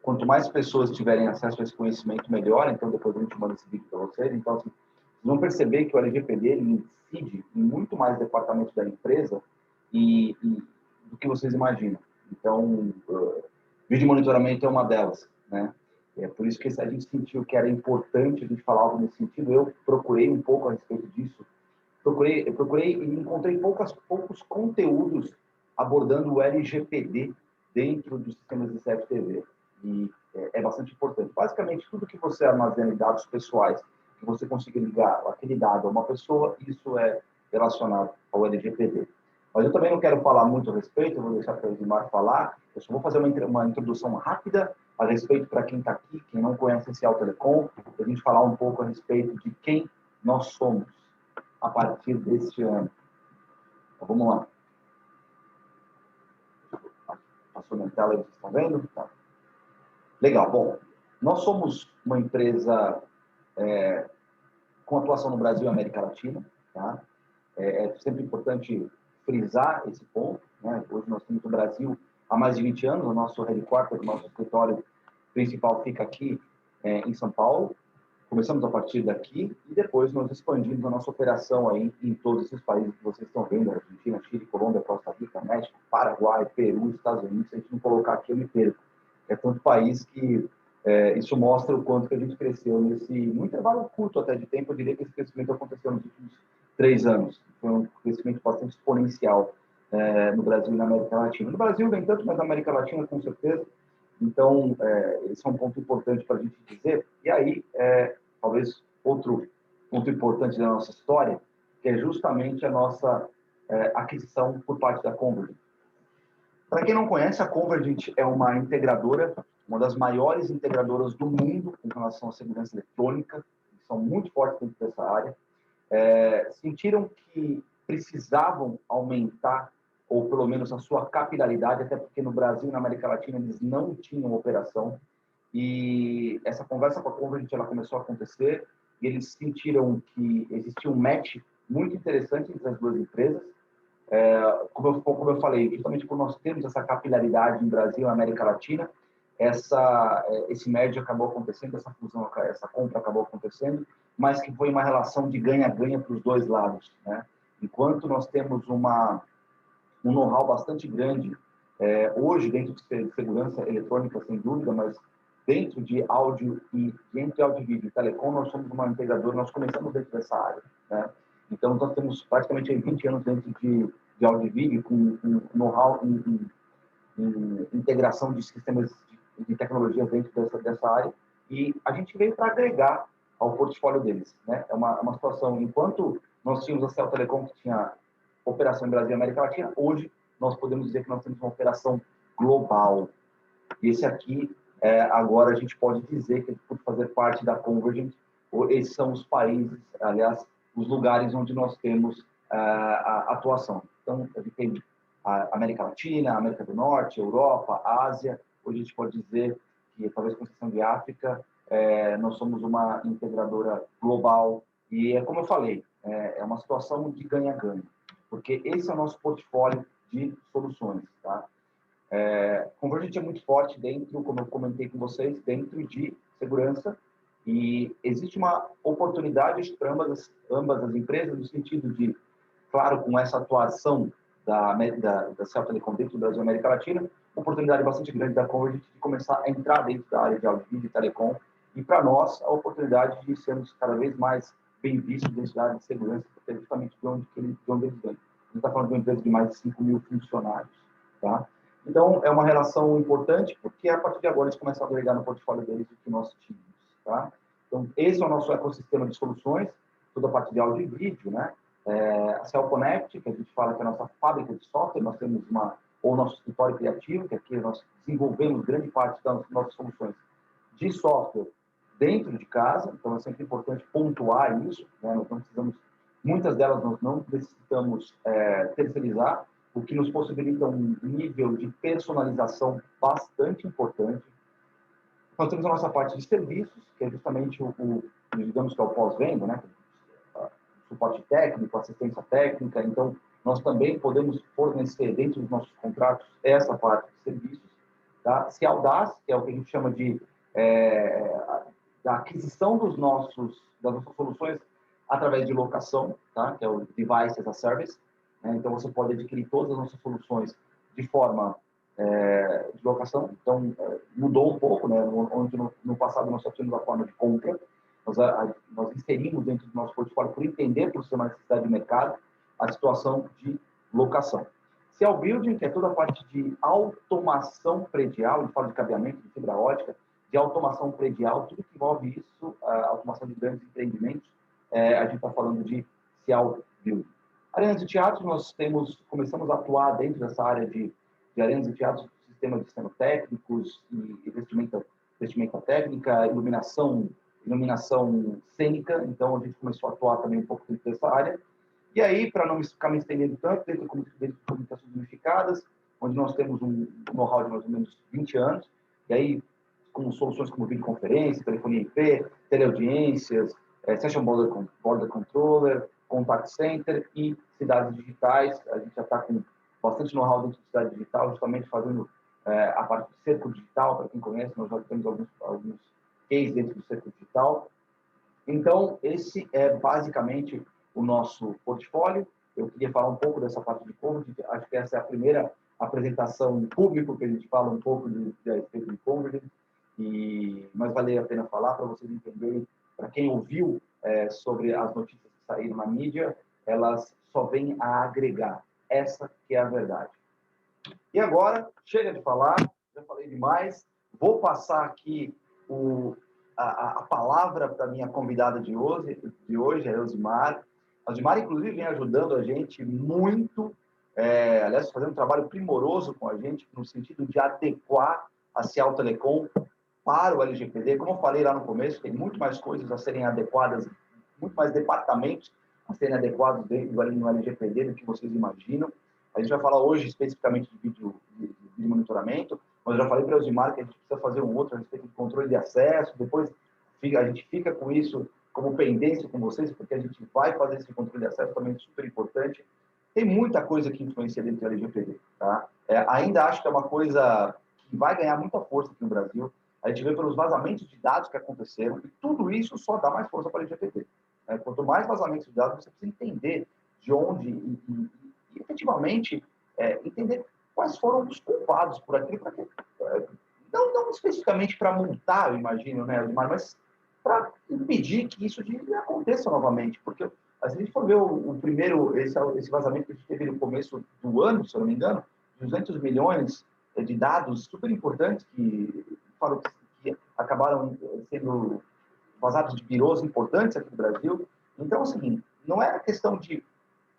quanto mais pessoas tiverem acesso a esse conhecimento, melhor. Então, depois a gente manda esse vídeo para vocês. Então, assim, vocês vão perceber que o LGPD ele incide em muito mais departamentos da empresa do que vocês imaginam. Então, vídeo monitoramento é uma delas, né? É por isso que a gente sentiu que era importante a gente falar algo nesse sentido. Eu procurei um pouco a respeito disso. Eu procurei e encontrei poucos conteúdos abordando o LGPD dentro dos sistemas de CFTV. E é bastante importante. Basicamente, tudo que você armazena em dados pessoais, que você consiga ligar aquele dado a uma pessoa, isso é relacionado ao LGPD. Mas eu também não quero falar muito a respeito, eu vou deixar para o Edmar falar. Eu só vou fazer uma introdução rápida a respeito para quem está aqui, quem não conhece esse Telecom, para a gente falar um pouco a respeito de quem nós somos a partir deste ano. Então, vamos lá. Passou minha tela, vocês estão vendo? Tá. Legal. Bom, nós somos uma empresa com atuação no Brasil e América Latina. Tá? É sempre importante frisar esse ponto. Né? Hoje nós temos no Brasil há mais de 20 anos. O nosso headquarter, o nosso escritório principal fica aqui em São Paulo. Começamos a partir daqui e depois nós expandimos a nossa operação aí em todos esses países que vocês estão vendo: Argentina, Chile, Colômbia, Costa Rica, México, Paraguai, Peru, Estados Unidos. Se a gente não colocar aqui, eu me perco. É tanto país que isso mostra o quanto que a gente cresceu num intervalo curto até de tempo. Eu diria que esse crescimento aconteceu nos últimos 3 anos. Foi um crescimento bastante exponencial no Brasil e na América Latina. No Brasil, nem tanto, mas na América Latina, com certeza. Então, esse é um ponto importante para a gente dizer. E aí, talvez outro ponto importante da nossa história, que é justamente a nossa aquisição por parte da Convergent. Para quem não conhece, a Convergent é uma integradora, uma das maiores integradoras do mundo com relação à segurança eletrônica, são muito fortes dentro dessa área. Sentiram que precisavam aumentar, ou pelo menos a sua capilaridade, até porque no Brasil e na América Latina eles não tinham operação. E essa conversa com a Convergent ela começou a acontecer e eles sentiram que existia um match muito interessante entre as duas empresas. Como eu falei, justamente por nós termos essa capilaridade em Brasil e América Latina, esse merge acabou acontecendo, essa fusão, essa compra acabou acontecendo, mas que foi uma relação de ganha-ganha para os dois lados, né? Enquanto nós temos um know-how bastante grande hoje dentro de segurança eletrônica, sem dúvida, mas dentro de áudio e entre áudio e vídeo e telecom, nós somos uma integradora, nós começamos dentro dessa área, né? Então, nós temos praticamente 20 anos dentro de áudio e vídeo, com know-how em integração de sistemas de tecnologia dentro dessa área, e a gente veio para agregar ao portfólio deles, né? É uma situação, enquanto nós tínhamos a Cell Telecom, que tinha operação em Brasil e América Latina, hoje nós podemos dizer que nós temos uma operação global. E esse aqui, agora a gente pode dizer que por fazer parte da Convergent, esses são os países, aliás, os lugares onde nós temos a atuação. Então, a gente tem a América Latina, a América do Norte, a Europa, a Ásia. Hoje a gente pode dizer que, talvez com exceção de África, nós somos uma integradora global. E, como eu falei, é uma situação de ganha-ganha, porque esse é o nosso portfólio de soluções, tá? Convergent é muito forte dentro, como eu comentei com vocês, dentro de segurança, e existe uma oportunidade para ambas as empresas, no sentido de, claro, com essa atuação da Cell Telecom dentro do Brasil e América Latina, oportunidade bastante grande da Convergent de começar a entrar dentro da área de áudio e telecom, e para nós a oportunidade de sermos cada vez mais bem vistos dentro da área de segurança, porque é justamente de onde eles vêm. A gente está falando de uma empresa de mais de 5 mil funcionários, tá? Então, é uma relação importante, porque a partir de agora eles começam a agregar no portfólio deles o que nós tínhamos, tá? Então, esse é o nosso ecossistema de soluções, toda a parte de áudio e vídeo, né? A Cell Connect, que a gente fala que é a nossa fábrica de software, nós temos ou nosso escritório criativo, que aqui nós desenvolvemos grande parte das nossas soluções de software dentro de casa, então é sempre importante pontuar isso, né? Nós não precisamos, muitas delas nós não necessitamos terceirizar, o que nos possibilita um nível de personalização bastante importante. Nós temos a nossa parte de serviços, que é justamente digamos que é o pós-venda, né? Suporte técnico, assistência técnica. Então, nós também podemos fornecer dentro dos nossos contratos essa parte de serviços, tá? Se Audaz, que é o que a gente chama de da aquisição das nossas soluções através de locação, tá? Que é o Device as a Service, né? Então, você pode adquirir todas as nossas soluções de forma de locação. Então, mudou um pouco, né? Onde no passado nós só tínhamos a forma de compra, nós inserimos dentro do nosso portfólio, por entender, por ser uma necessidade de mercado, a situação de locação. Cell Building, que é toda a parte de automação predial, a gente fala de cabeamento de fibra ótica, de automação predial, tudo que envolve isso, a automação de grandes empreendimentos, a gente está falando de Cell Building. Arenas de teatro, nós começamos a atuar dentro dessa área de arenas de teatro, sistema técnicos e vestimenta técnica, iluminação cênica, então a gente começou a atuar também um pouco dentro dessa área. E aí, para não ficar me estendendo tanto, dentro de comunicações unificadas, onde nós temos um know-how de mais ou menos 20 anos, e aí com soluções como videoconferência, telefonia IP, teleaudiências, Session Border Controller, Contact Center e cidades digitais. A gente já está com bastante know-how dentro de cidade digital, justamente fazendo a parte do cerco digital, para quem conhece, nós já temos alguns cases dentro do cerco digital. Então, esse é basicamente o nosso portfólio. Eu queria falar um pouco dessa parte de Convergent. Acho que essa é a primeira apresentação em público que a gente fala um pouco a respeito de Convergent, mas vale a pena falar para vocês entenderem, para quem ouviu sobre as notícias que saíram na mídia, elas só vêm a agregar. Essa que é a verdade. E agora, chega de falar, já falei demais, vou passar aqui a palavra para a minha convidada de hoje, a Elzimar. A Elzimar, inclusive, vem ajudando a gente muito, aliás, fazendo um trabalho primoroso com a gente, no sentido de adequar a Cial Telecom para o LGPD. Como eu falei lá no começo, tem muito mais coisas a serem adequadas, muito mais departamentos a serem adequados no LGPD do que vocês imaginam. A gente vai falar hoje especificamente de vídeo monitoramento, mas eu já falei para o Elzimar que a gente precisa fazer um outro a respeito de controle de acesso, depois a gente fica com isso como pendência com vocês, porque a gente vai fazer esse controle de acesso também super importante. Tem muita coisa que influencia dentro do LGPD, tá? Ainda acho que é uma coisa que vai ganhar muita força aqui no Brasil. A gente vê pelos vazamentos de dados que aconteceram, e tudo isso só dá mais força para o LGPD. Quanto mais vazamentos de dados, você precisa entender de onde e efetivamente entender quais foram os culpados por aquilo, para que, não especificamente para multar, eu imagino, né, mas para impedir que isso aconteça novamente, porque se a gente for ver o primeiro, esse vazamento que a gente teve no começo do ano, se eu não me engano, 200 milhões de dados super importantes que acabaram sendo vazados de birôs importantes aqui no Brasil. Então, assim, não é a questão de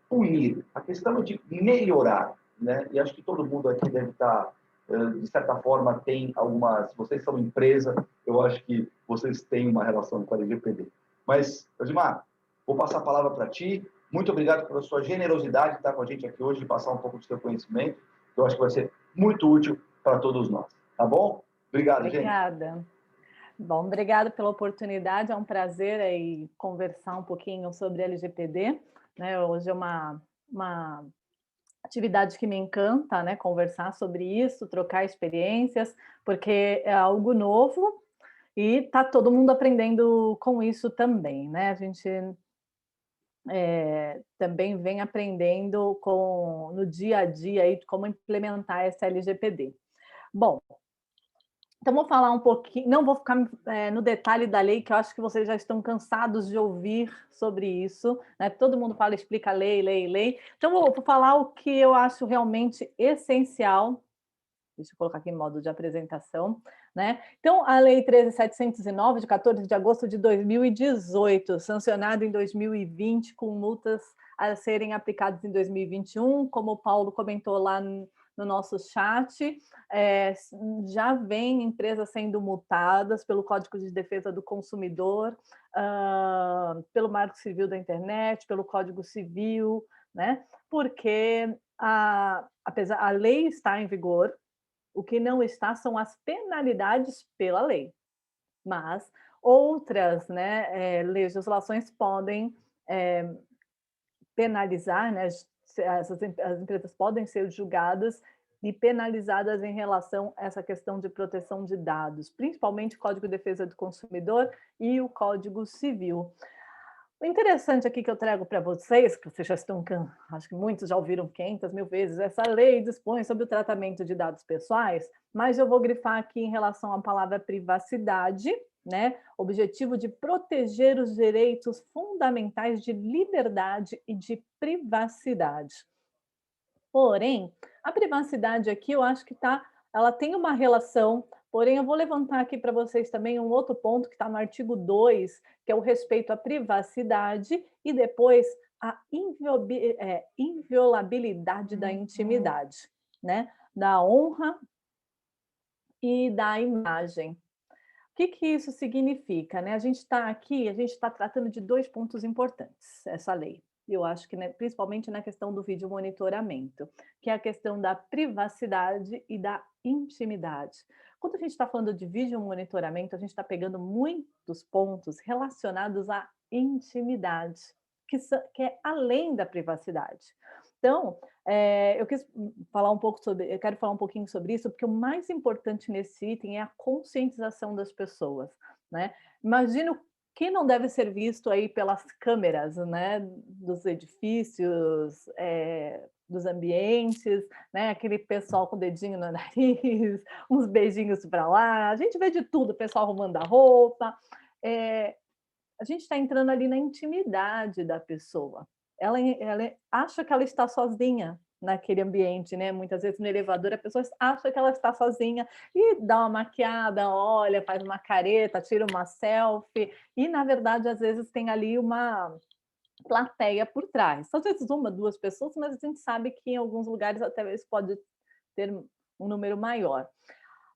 punir, a questão é de melhorar, né? E acho que todo mundo aqui deve estar, de certa forma, tem algumas... Se vocês são empresa, eu acho que vocês têm uma relação com a LGPD. Mas, Elzimar, vou passar a palavra para ti. Muito obrigado pela sua generosidade de estar com a gente aqui hoje e passar um pouco do seu conhecimento, que eu acho que vai ser muito útil para todos nós. Tá bom? Obrigado, gente. Obrigada. Bom, obrigada pela oportunidade. É um prazer aí conversar um pouquinho sobre LGPD. Né? Hoje é uma atividade que me encanta, né? Conversar sobre isso, trocar experiências, porque é algo novo e está todo mundo aprendendo com isso também, né? A gente também vem aprendendo no dia a dia aí, como implementar essa LGPD. Bom, então vou falar um pouquinho, não vou ficar no detalhe da lei, que eu acho que vocês já estão cansados de ouvir sobre isso, né? Todo mundo fala, explica lei, lei, lei. Então vou falar o que eu acho realmente essencial. Deixa eu colocar aqui em modo de apresentação, né? Então, a Lei 13.709, de 14 de agosto de 2018, sancionada em 2020, com multas a serem aplicadas em 2021, como o Paulo comentou lá no nosso chat, já vem empresas sendo multadas pelo Código de Defesa do Consumidor, pelo Marco Civil da Internet, pelo Código Civil, né? Porque a lei está em vigor, o que não está são as penalidades pela lei, mas outras, né, legislações podem penalizar, né, as empresas podem ser julgadas e penalizadas em relação a essa questão de proteção de dados, principalmente o Código de Defesa do Consumidor e o Código Civil. O interessante aqui que eu trago para vocês, que vocês já estão, acho que muitos já ouviram 500 mil vezes, essa lei dispõe sobre o tratamento de dados pessoais, mas eu vou grifar aqui em relação à palavra privacidade, né? Objetivo de proteger os direitos fundamentais de liberdade e de privacidade. Porém, a privacidade aqui eu acho que ela tem uma relação, porém eu vou levantar aqui para vocês também um outro ponto que está no artigo 2, que é o respeito à privacidade e depois a inviolabilidade da intimidade, né? Da honra e da imagem. O que que isso significa, né? A gente está aqui, a gente está tratando de 2 pontos importantes, essa lei. Eu acho que, né, principalmente na questão do vídeo monitoramento, que é a questão da privacidade e da intimidade. Quando a gente está falando de vídeo monitoramento, a gente está pegando muitos pontos relacionados à intimidade, que é além da privacidade. Então, eu quis falar um pouco sobre, eu quero falar um pouquinho sobre isso, porque o mais importante nesse item é a conscientização das pessoas, né? Imagina o que não deve ser visto aí pelas câmeras, né, dos edifícios, dos ambientes, né, aquele pessoal com o dedinho no nariz, uns beijinhos para lá, a gente vê de tudo, o pessoal arrumando a roupa, a gente está entrando ali na intimidade da pessoa. Ela acha que ela está sozinha naquele ambiente, né? Muitas vezes no elevador a pessoa acha que ela está sozinha e dá uma maquiada, olha, faz uma careta, tira uma selfie e na verdade às vezes tem ali uma plateia por trás. Às vezes uma, duas pessoas, mas a gente sabe que em alguns lugares até mesmo pode ter um número maior.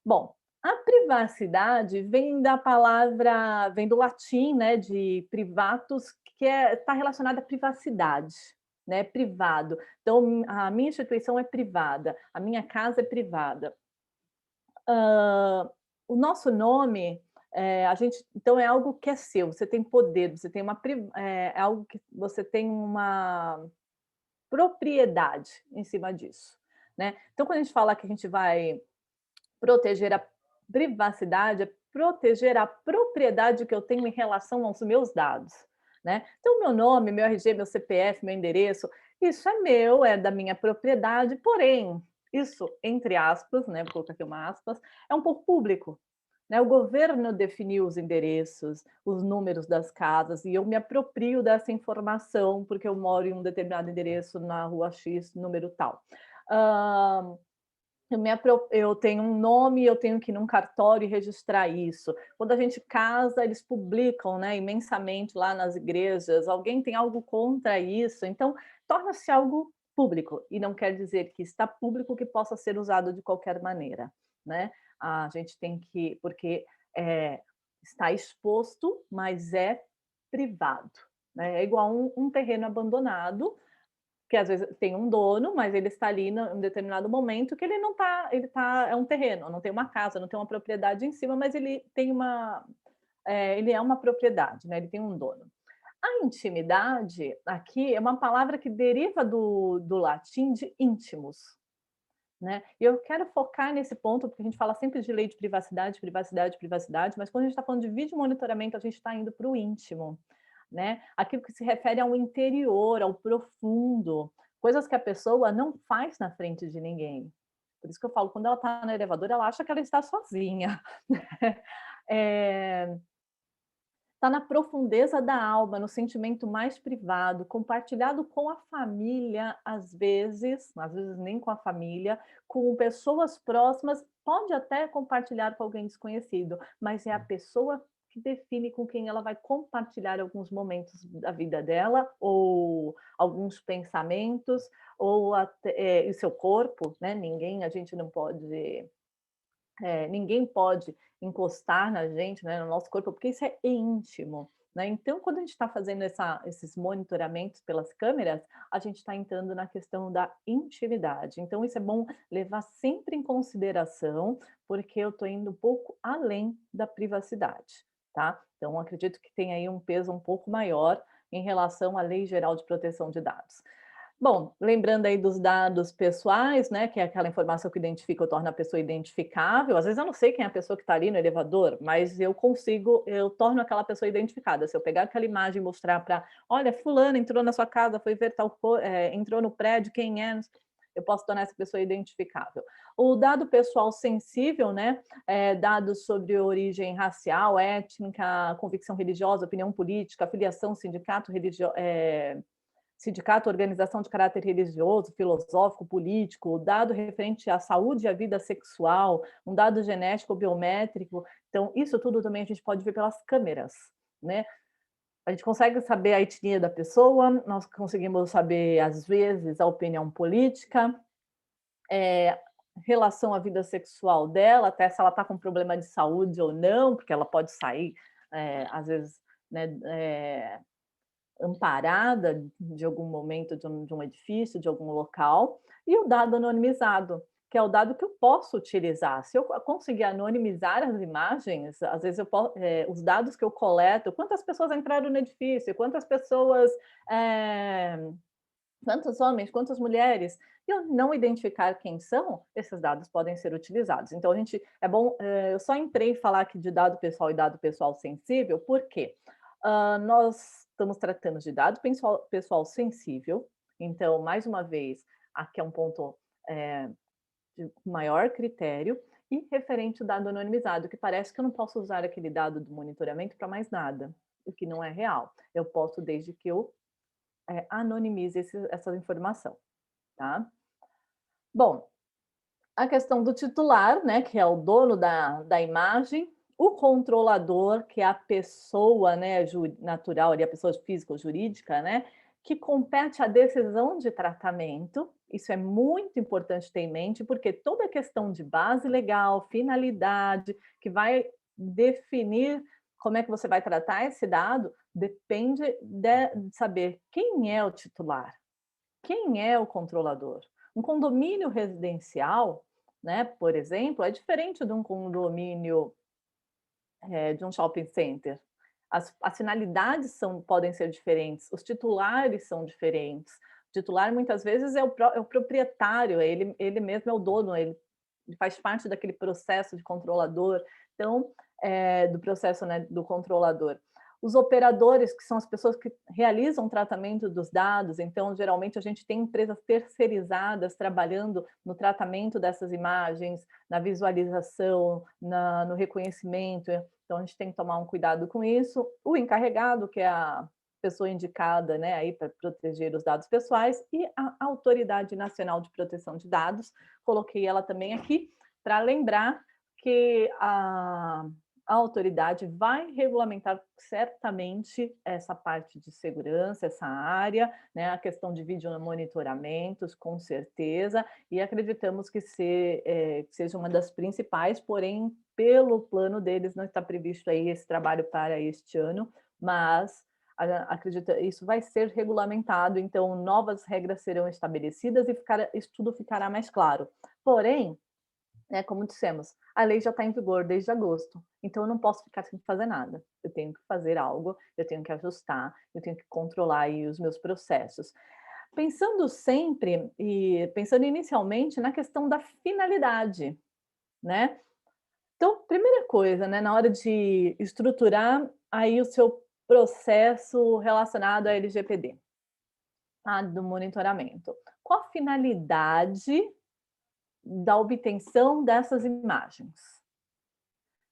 Bom, a privacidade vem do latim, né, de privatus, que está relacionada à privacidade, né, privado. Então, a minha instituição é privada, a minha casa é privada. O nosso nome, a gente, então é algo que é seu, você tem poder, você tem é algo que você tem uma propriedade em cima disso, né. Então, quando a gente fala que a gente vai proteger a privacidade, é proteger a propriedade que eu tenho em relação aos meus dados, né. Então meu nome, meu RG, meu CPF, meu endereço, isso é meu, é da minha propriedade, porém, isso, entre aspas, né, vou colocar aqui uma aspas, é um pouco público, né. O governo definiu os endereços, os números das casas e eu me aproprio dessa informação, porque eu moro em um determinado endereço na rua X, número tal. Hã eu tenho um nome, eu tenho que ir num cartório e registrar isso. Quando a gente casa, eles publicam, né, imensamente lá nas igrejas. Alguém tem algo contra isso? Então, torna-se algo público, e não quer dizer que está público que possa ser usado de qualquer maneira, né. A gente tem que porque, está exposto, mas é privado, né. É igual um terreno abandonado, que às vezes tem um dono, mas ele está ali em um determinado momento que ele não está, é um terreno, não tem uma casa, não tem uma propriedade em cima, mas ele tem ele é uma propriedade, né, ele tem um dono. A intimidade aqui é uma palavra que deriva do latim de íntimos, né. E eu quero focar nesse ponto, porque a gente fala sempre de lei de privacidade, privacidade, privacidade, mas quando a gente está falando de vídeo monitoramento, a gente está indo para o íntimo, né? Aquilo que se refere ao interior, ao profundo, coisas que a pessoa não faz na frente de ninguém. Por isso que eu falo, quando ela está no elevador, ela acha que ela está sozinha. Eh, Está na profundeza da alma, no sentimento mais privado, compartilhado com a família, às vezes nem com a família, com pessoas próximas, pode até compartilhar com alguém desconhecido, mas é a pessoa que define com quem ela vai compartilhar alguns momentos da vida dela, ou alguns pensamentos, ou até, e seu corpo, né? A gente não pode ninguém pode encostar na gente, né, no nosso corpo, porque isso é íntimo, né. Então, quando a gente está fazendo esses monitoramentos pelas câmeras, a gente está entrando na questão da intimidade. Então isso é bom levar sempre em consideração, porque eu estou indo um pouco além da privacidade, tá. Então acredito que tem aí um peso um pouco maior em relação à Lei Geral de Proteção de Dados. Bom, lembrando aí dos dados pessoais, né, que é aquela informação que identifica ou torna a pessoa identificável. Às vezes eu não sei quem é a pessoa que está ali no elevador, mas eu torno aquela pessoa identificada. Se eu pegar aquela imagem e mostrar para, olha, fulano entrou na sua casa, foi ver entrou no prédio, quem é? Eu posso tornar essa pessoa identificável. O dado pessoal sensível, né, dados sobre origem racial, étnica, convicção religiosa, opinião política, filiação, sindicato, organização de caráter religioso, filosófico, político, dado referente à saúde e à vida sexual, um dado genético ou biométrico. Então, isso tudo também a gente pode ver pelas câmeras, né? A gente consegue saber a etnia da pessoa, nós conseguimos saber, às vezes, a opinião política, relação à vida sexual dela, até se ela está com problema de saúde ou não, porque ela pode sair, às vezes, né, amparada de algum momento de um edifício, de algum local, e o dado anonimizado, que é o dado que eu posso utilizar. Se eu conseguir anonimizar as imagens, às vezes os dados que eu coleto, quantas pessoas entraram no edifício, quantas pessoas, quantos homens, quantas mulheres, e eu não identificar quem são, esses dados podem ser utilizados. Então, é bom, eu só entrei em falar aqui de dado pessoal e dado pessoal sensível, por quê? Nós estamos tratando de dado pessoal sensível, então, mais uma vez, aqui é um ponto de maior critério, e referente ao dado anonimizado, que parece que eu não posso usar aquele dado do monitoramento para mais nada, o que não é real. Eu posso, desde que eu anonimize essa informação, tá? Bom, a questão do titular, né, que é o dono da imagem, o controlador, que é a pessoa, né, natural, ali, a pessoa física ou jurídica, né, que compete a decisão de tratamento. Isso é muito importante ter em mente, porque toda a questão de base legal, finalidade, que vai definir como é que você vai tratar esse dado, depende de saber quem é o titular, quem é o controlador. Um condomínio residencial, né, por exemplo, é diferente de um condomínio de um shopping center. As finalidades podem ser diferentes, os titulares são diferentes. O titular, muitas vezes, é o proprietário, ele mesmo é o dono, ele faz parte daquele processo de controlador, então, do processo, né, do controlador. Os operadores, que são as pessoas que realizam o tratamento dos dados, então, geralmente, a gente tem empresas terceirizadas trabalhando no tratamento dessas imagens, na visualização, no reconhecimento, então a gente tem que tomar um cuidado com isso. O encarregado, que é a pessoa indicada, né, aí para proteger os dados pessoais, e a Autoridade Nacional de Proteção de Dados, coloquei ela também aqui para lembrar que a autoridade vai regulamentar certamente essa parte de segurança, essa área, né, a questão de vídeo monitoramentos, com certeza, e acreditamos que seja uma das principais, porém, pelo plano deles, não está previsto aí esse trabalho para este ano, mas acredita, isso vai ser regulamentado, então novas regras serão estabelecidas e isso tudo ficará mais claro. Porém, né, como dissemos, a lei já está em vigor desde agosto, então eu não posso ficar sem fazer nada. Eu tenho que fazer algo, eu tenho que ajustar, eu tenho que controlar aí os meus processos. Pensando sempre e pensando inicialmente na questão da finalidade, né? Então, primeira coisa, né, na hora de estruturar aí o seu processo relacionado à LGPD, tá, do monitoramento. Qual a finalidade da obtenção dessas imagens?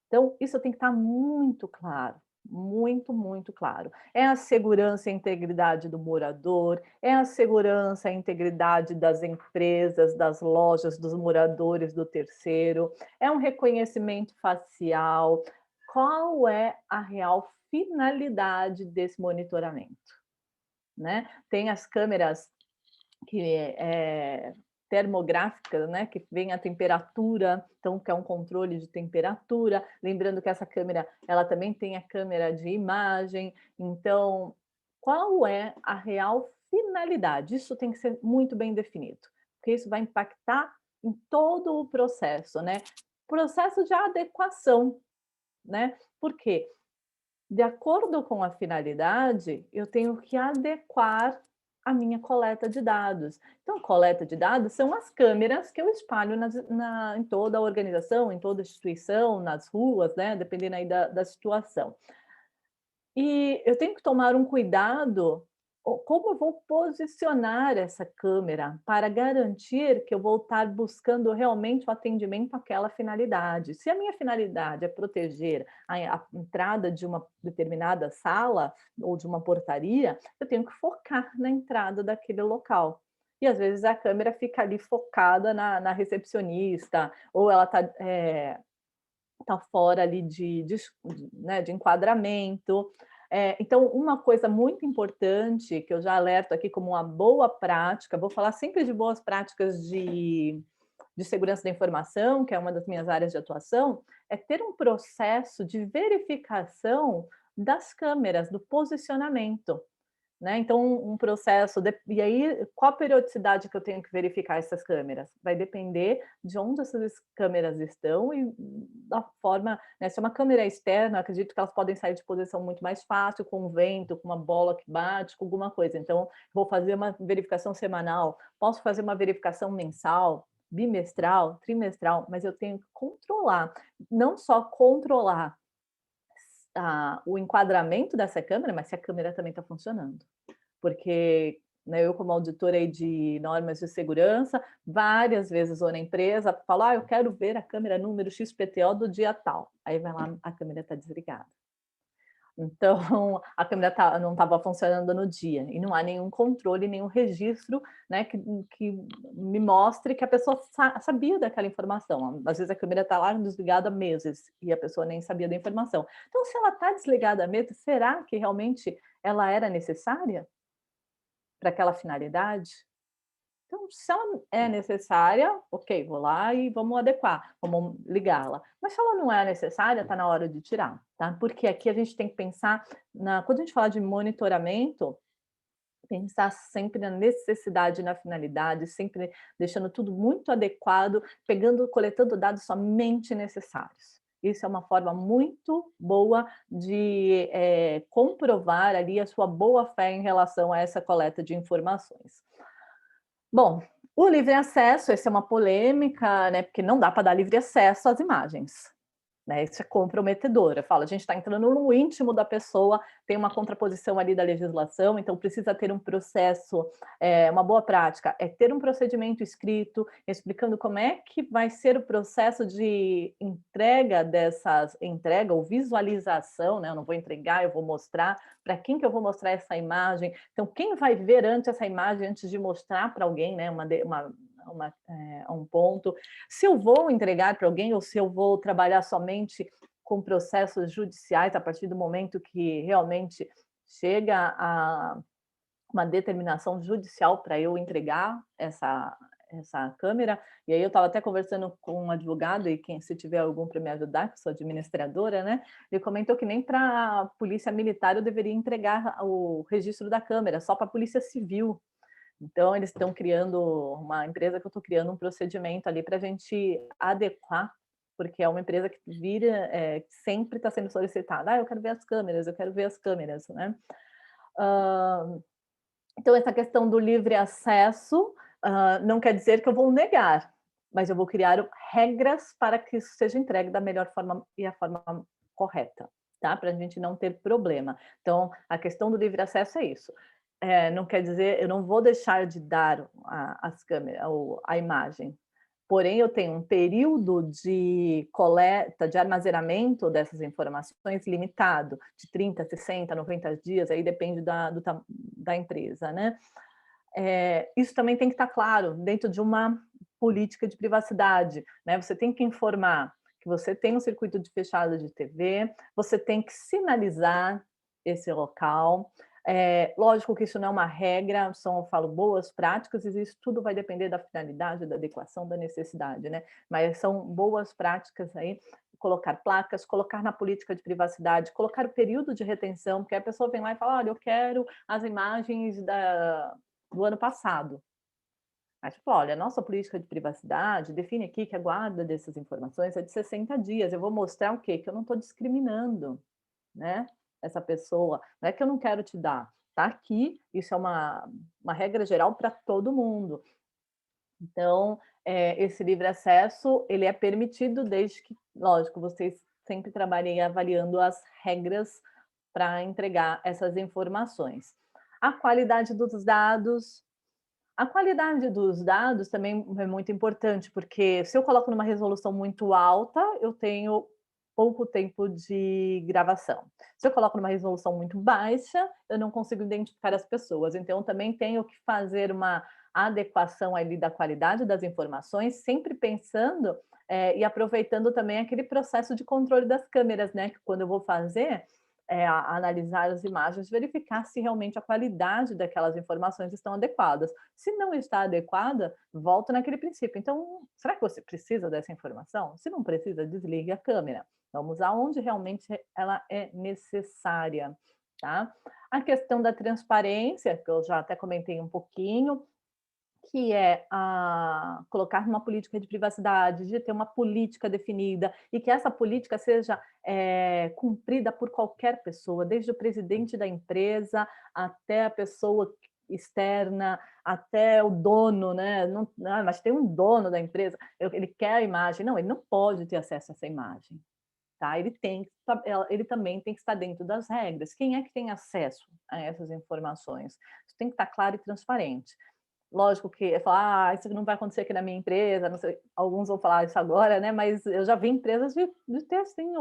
Então, isso tem que estar muito claro, muito, muito claro. É a segurança e a integridade do morador, é a segurança e a integridade das empresas, das lojas, dos moradores, do terceiro, é um reconhecimento facial. Qual é a real finalidade desse monitoramento, né? Tem as câmeras que termográfica, né, que vem a temperatura, então que é um controle de temperatura. Lembrando que essa câmera, ela também tem a câmera de imagem. Então, qual é a real finalidade? Isso tem que ser muito bem definido, porque isso vai impactar em todo o processo, né? Processo de adequação, né? Por quê? De acordo com a finalidade, eu tenho que adequar a minha coleta de dados. Então, coleta de dados são as câmeras que eu espalho em toda a organização, em toda a instituição, nas ruas, né, dependendo aí da situação. E eu tenho que tomar um cuidado, como eu vou posicionar essa câmera para garantir que eu vou estar buscando realmente o atendimento àquela finalidade. Se a minha finalidade é proteger a entrada de uma determinada sala ou de uma portaria, eu tenho que focar na entrada daquele local. E às vezes a câmera fica ali focada na recepcionista, ou ela está tá fora ali né, de enquadramento. Então, uma coisa muito importante, que eu já alerto aqui como uma boa prática, vou falar sempre de boas práticas de segurança da informação, que é uma das minhas áreas de atuação, é ter um processo de verificação das câmeras, do posicionamento. Né? Então, um processo. E aí, qual a periodicidade que eu tenho que verificar essas câmeras? Vai depender de onde essas câmeras estão e da forma. Né? Se é uma câmera externa, acredito que elas podem sair de posição muito mais fácil, com um vento, com uma bola que bate, com alguma coisa. Então, vou fazer uma verificação semanal, posso fazer uma verificação mensal, bimestral, trimestral, mas eu tenho que controlar. Não só controlar o enquadramento dessa câmera, mas se a câmera também está funcionando. Porque, né, eu como auditora aí de normas de segurança, várias vezes vou na empresa, falo, eu quero ver a câmera número XPTO do dia tal. Aí vai lá, a câmera está desligada. Então, a câmera não estava funcionando no dia, e não há nenhum controle, nenhum registro, né, que me mostre que a pessoa sabia daquela informação. Às vezes a câmera está lá desligada há meses, e a pessoa nem sabia da informação. Então, se ela está desligada há meses, será que realmente ela era necessária para aquela finalidade? Então, se ela é necessária, ok, vou lá e vamos adequar, vamos ligá-la. Mas se ela não é necessária, está na hora de tirar, tá? Porque aqui a gente tem que pensar, quando a gente fala de monitoramento, pensar sempre na necessidade e na finalidade, sempre deixando tudo muito adequado, coletando dados somente necessários. Isso é uma forma muito boa de comprovar ali a sua boa-fé em relação a essa coleta de informações. Bom, o livre acesso, essa é uma polêmica, né, porque não dá para dar livre acesso às imagens. Né, isso é comprometedor. Eu falo, a gente está entrando no íntimo da pessoa, tem uma contraposição ali da legislação, então precisa ter um processo, uma boa prática é ter um procedimento escrito, explicando como é que vai ser o processo de entrega ou visualização, né? Eu não vou entregar, eu vou mostrar para quem que eu vou mostrar essa imagem. Então, quem vai ver antes essa imagem antes de mostrar para alguém, né? Um ponto. Se eu vou entregar para alguém ou se eu vou trabalhar somente com processos judiciais a partir do momento que realmente chega a uma determinação judicial para eu entregar essa câmera. E aí eu estava até conversando com um advogado, e se tiver algum para me ajudar, que sou administradora, né? Ele comentou que nem para a polícia militar eu deveria entregar o registro da câmera, só para a polícia civil. Então, eles estão criando uma empresa que eu estou criando um procedimento ali para a gente adequar, porque é uma empresa que que sempre está sendo solicitada. Eu quero ver as câmeras, eu quero ver as câmeras, né? Então, essa questão do livre acesso não quer dizer que eu vou negar, mas eu vou criar regras para que isso seja entregue da melhor forma e a forma correta, tá? Para a gente não ter problema. Então, a questão do livre acesso é isso. Não quer dizer, eu não vou deixar de dar as câmeras, a imagem. Porém, eu tenho um período de coleta, de armazenamento dessas informações limitado, de 30, 60, 90 dias, aí depende da empresa, né? Isso também tem que estar claro dentro de uma política de privacidade, né? Você tem que informar que você tem um circuito de fechado de TV, você tem que sinalizar esse local. Lógico que isso não é uma regra, eu falo boas práticas, e isso tudo vai depender da finalidade, da adequação, da necessidade, né? Mas são boas práticas aí, colocar placas, colocar na política de privacidade, colocar o período de retenção, porque a pessoa vem lá e fala, olha, eu quero as imagens do ano passado. Mas, tipo, olha, a nossa política de privacidade define aqui que a guarda dessas informações é de 60 dias. Eu vou mostrar o quê? Que eu não estou discriminando, né? Essa pessoa. Não é que eu não quero te dar, está aqui, isso é uma regra geral para todo mundo. Então, esse livre acesso, ele é permitido desde que, lógico, vocês sempre trabalhem avaliando as regras para entregar essas informações. A qualidade dos dados também é muito importante, porque se eu coloco numa resolução muito alta, eu tenho pouco tempo de gravação. Se eu coloco numa resolução muito baixa, eu não consigo identificar as pessoas. Então, eu também tenho que fazer uma adequação ali da qualidade das informações, sempre pensando e aproveitando também aquele processo de controle das câmeras, né? Que quando eu vou fazer, analisar as imagens, verificar se realmente a qualidade daquelas informações estão adequadas. Se não está adequada, volta naquele princípio. Então, será que você precisa dessa informação? Se não precisa, desligue a câmera. Vamos aonde realmente ela é necessária, tá? A questão da transparência, que eu já até comentei um pouquinho, que é colocar uma política de privacidade, de ter uma política definida e que essa política seja cumprida por qualquer pessoa, desde o presidente da empresa até a pessoa externa, até o dono, né? Não, mas tem um dono da empresa, ele quer a imagem. Não, ele não pode ter acesso a essa imagem. Tá? Ele também tem que estar dentro das regras. Quem é que tem acesso a essas informações? Isso tem que estar claro e transparente. Lógico que falar, isso não vai acontecer aqui na minha empresa, não sei, alguns vão falar isso agora, né? Mas eu já vi empresas de ter assim,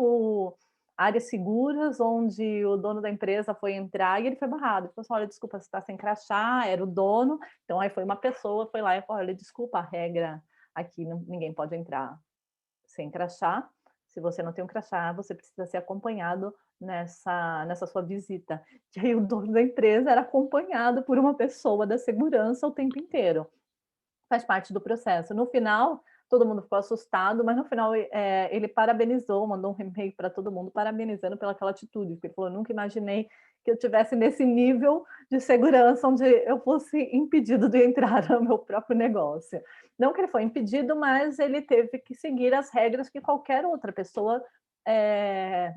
áreas seguras, onde o dono da empresa foi entrar e ele foi barrado. Ele falou assim: olha, desculpa, você está sem crachá, era o dono. Então aí foi uma pessoa, foi lá e falou: olha, desculpa, a regra aqui, ninguém pode entrar sem crachá. Se você não tem um crachá, você precisa ser acompanhado nessa sua visita. E aí o dono da empresa era acompanhado por uma pessoa da segurança o tempo inteiro. Faz parte do processo. No final, todo mundo ficou assustado, mas no final ele parabenizou, mandou um e-mail para todo mundo parabenizando pelaquela atitude, porque ele falou: nunca imaginei que eu tivesse nesse nível de segurança onde eu fosse impedido de entrar no meu próprio negócio. Não que ele foi impedido, mas ele teve que seguir as regras que qualquer outra pessoa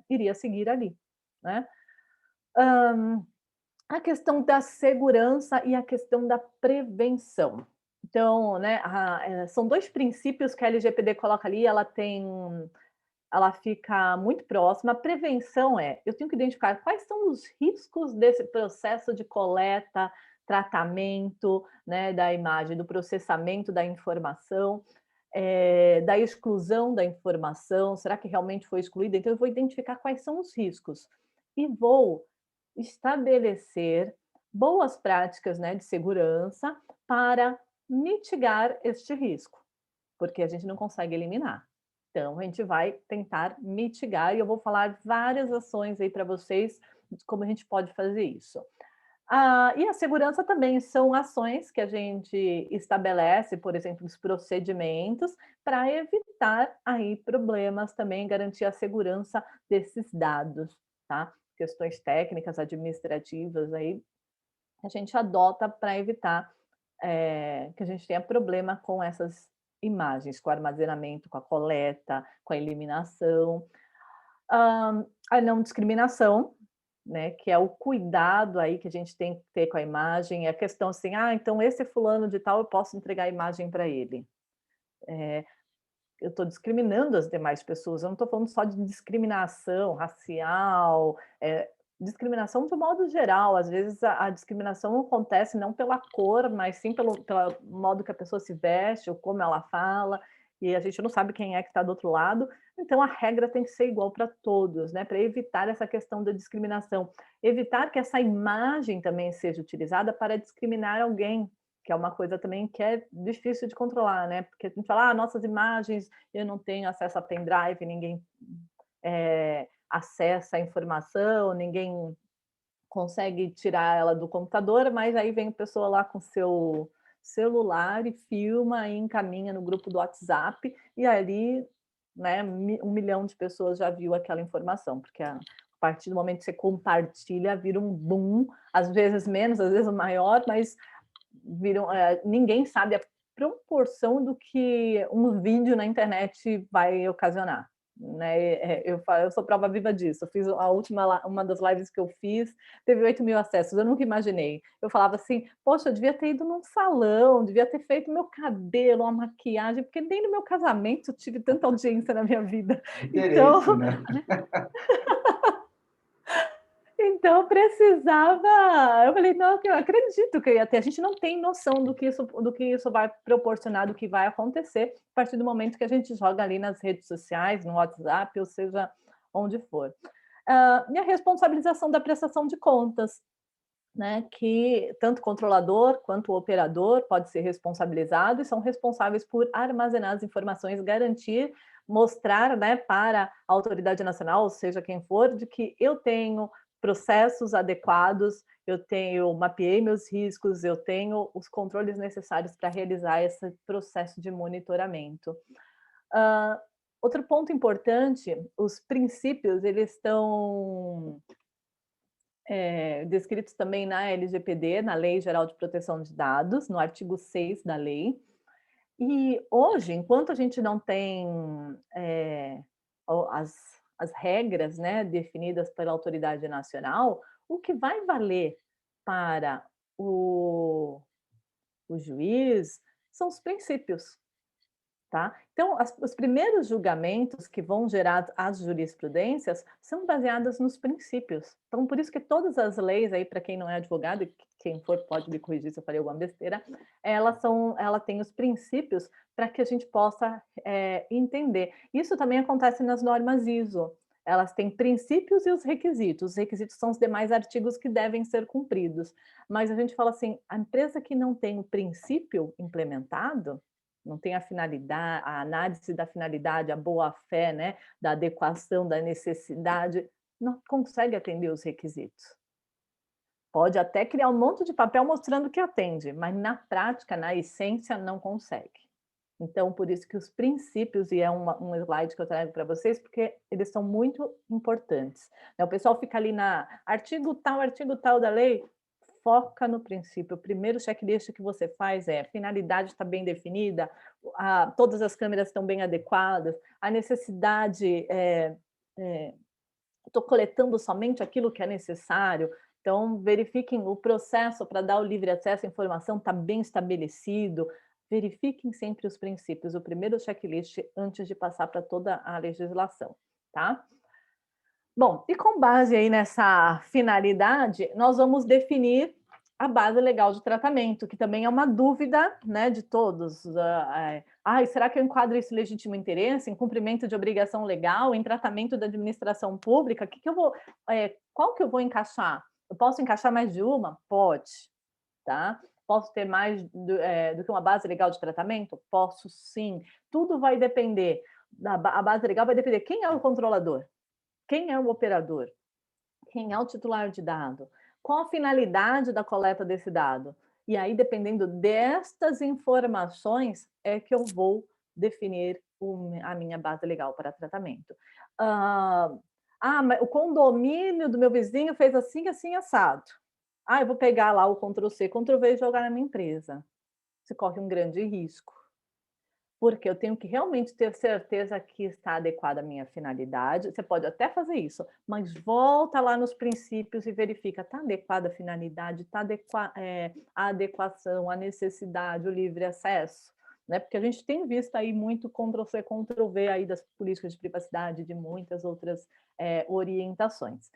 iria seguir ali, né? A questão da segurança e a questão da prevenção. Então, né, são 2 princípios que a LGPD coloca ali, ela fica muito próxima. A prevenção eu tenho que identificar quais são os riscos desse processo de coleta, tratamento, né, da imagem, do processamento da informação, da exclusão da informação. Será que realmente foi excluída? Então eu vou identificar quais são os riscos e vou estabelecer boas práticas, né, de segurança para mitigar este risco, porque a gente não consegue eliminar. Então, a gente vai tentar mitigar e eu vou falar várias ações aí para vocês de como a gente pode fazer isso. E a segurança também são ações que a gente estabelece, por exemplo, os procedimentos para evitar aí problemas também, garantir a segurança desses dados, tá? Questões técnicas, administrativas aí, a gente adota para evitar que a gente tenha problema com essas imagens, com o armazenamento, com a coleta, com a eliminação. A não discriminação, né, que é o cuidado aí que a gente tem que ter com a imagem, é a questão assim: então esse fulano de tal eu posso entregar a imagem para ele. Eu estou discriminando as demais pessoas, eu não estou falando só de discriminação racial, discriminação de um modo geral. Às vezes a discriminação acontece não pela cor, mas sim pelo modo que a pessoa se veste ou como ela fala, e a gente não sabe quem é que está do outro lado. Então a regra tem que ser igual para todos, né, para evitar essa questão da discriminação. Evitar que essa imagem também seja utilizada para discriminar alguém, que é uma coisa também que é difícil de controlar, né? Porque a gente fala: nossas imagens, eu não tenho acesso a pendrive, ninguém acessa a informação, ninguém consegue tirar ela do computador, mas aí vem a pessoa lá com seu celular e filma e encaminha no grupo do WhatsApp, e ali, né, 1 milhão de pessoas já viu aquela informação, porque a partir do momento que você compartilha, vira um boom, às vezes menos, às vezes maior, mas ninguém sabe a proporção do que um vídeo na internet vai ocasionar. né? Eu sou prova viva disso. Eu fiz uma das lives que eu fiz, teve 8.000 acessos, eu nunca imaginei. Eu falava assim, poxa, eu devia ter ido num salão, devia ter feito meu cabelo, uma maquiagem, porque nem no meu casamento eu tive tanta audiência na minha vida. Então, Interesse, né? então eu precisava. Eu falei, não, eu acredito que ia ter. A gente não tem noção do que isso vai proporcionar, do que vai acontecer a partir do momento que a gente joga ali nas redes sociais, no WhatsApp, ou seja, onde for. E a responsabilização da prestação de contas, né? Que tanto o controlador quanto o operador pode ser responsabilizado e são responsáveis por armazenar as informações, garantir, mostrar, né, para a autoridade nacional, ou seja, quem for, de que eu tenho processos adequados, eu mapeei meus riscos, eu tenho os controles necessários para realizar esse processo de monitoramento. Outro ponto importante, os princípios, eles estão descritos também na LGPD, na Lei Geral de Proteção de Dados, no artigo 6 da lei. E hoje, enquanto a gente não tem as regras, né, definidas pela autoridade nacional, o que vai valer para o juiz são os princípios. Tá? Então, os primeiros julgamentos que vão gerar as jurisprudências são baseadas nos princípios. Então, por isso que todas as leis, aí para quem não é advogado, quem for pode me corrigir se eu falei alguma besteira, ela tem os princípios para que a gente possa entender. Isso também acontece nas normas ISO. Elas têm princípios e os requisitos. Os requisitos são os demais artigos que devem ser cumpridos. Mas a gente fala assim, a empresa que não tem o princípio implementado, não tem a finalidade, a análise da finalidade, a boa-fé, né, da adequação, da necessidade, não consegue atender os requisitos. Pode até criar um monte de papel mostrando que atende, mas na prática, na essência, não consegue. Então, por isso que os princípios, e é um slide que eu trago para vocês, porque eles são muito importantes. O pessoal fica ali na artigo tal da lei, foca no princípio. O primeiro checklist que você faz é: a finalidade está bem definida, todas as câmeras estão bem adequadas, a necessidade, estou coletando somente aquilo que é necessário. Então, verifiquem o processo para dar o livre acesso à informação, está bem estabelecido. Verifiquem sempre os princípios, o primeiro checklist antes de passar para toda a legislação, tá? Bom, e com base aí nessa finalidade, nós vamos definir a base legal de tratamento, que também é uma dúvida, né, de todos. Será que eu enquadro esse legítimo interesse em cumprimento de obrigação legal, em tratamento da administração pública? Qual que eu vou encaixar? Eu posso encaixar mais de uma? Pode, tá? Posso ter mais do que uma base legal de tratamento? Posso sim. Tudo vai depender, a base legal vai depender quem é o controlador, quem é o operador, quem é o titular de dado, qual a finalidade da coleta desse dado. E aí, dependendo destas informações, é que eu vou definir a minha base legal para tratamento. Mas o condomínio do meu vizinho fez assim, assim, assado. Eu vou pegar lá o Ctrl+C, Ctrl+V e jogar na minha empresa. Você corre um grande risco. Porque eu tenho que realmente ter certeza que está adequada à minha finalidade. Você pode até fazer isso, mas volta lá nos princípios e verifica, está adequada a finalidade, está a adequação, a necessidade, o livre acesso, né? Porque a gente tem visto aí muito Ctrl+C, Ctrl+V aí das políticas de privacidade, de muitas outras orientações.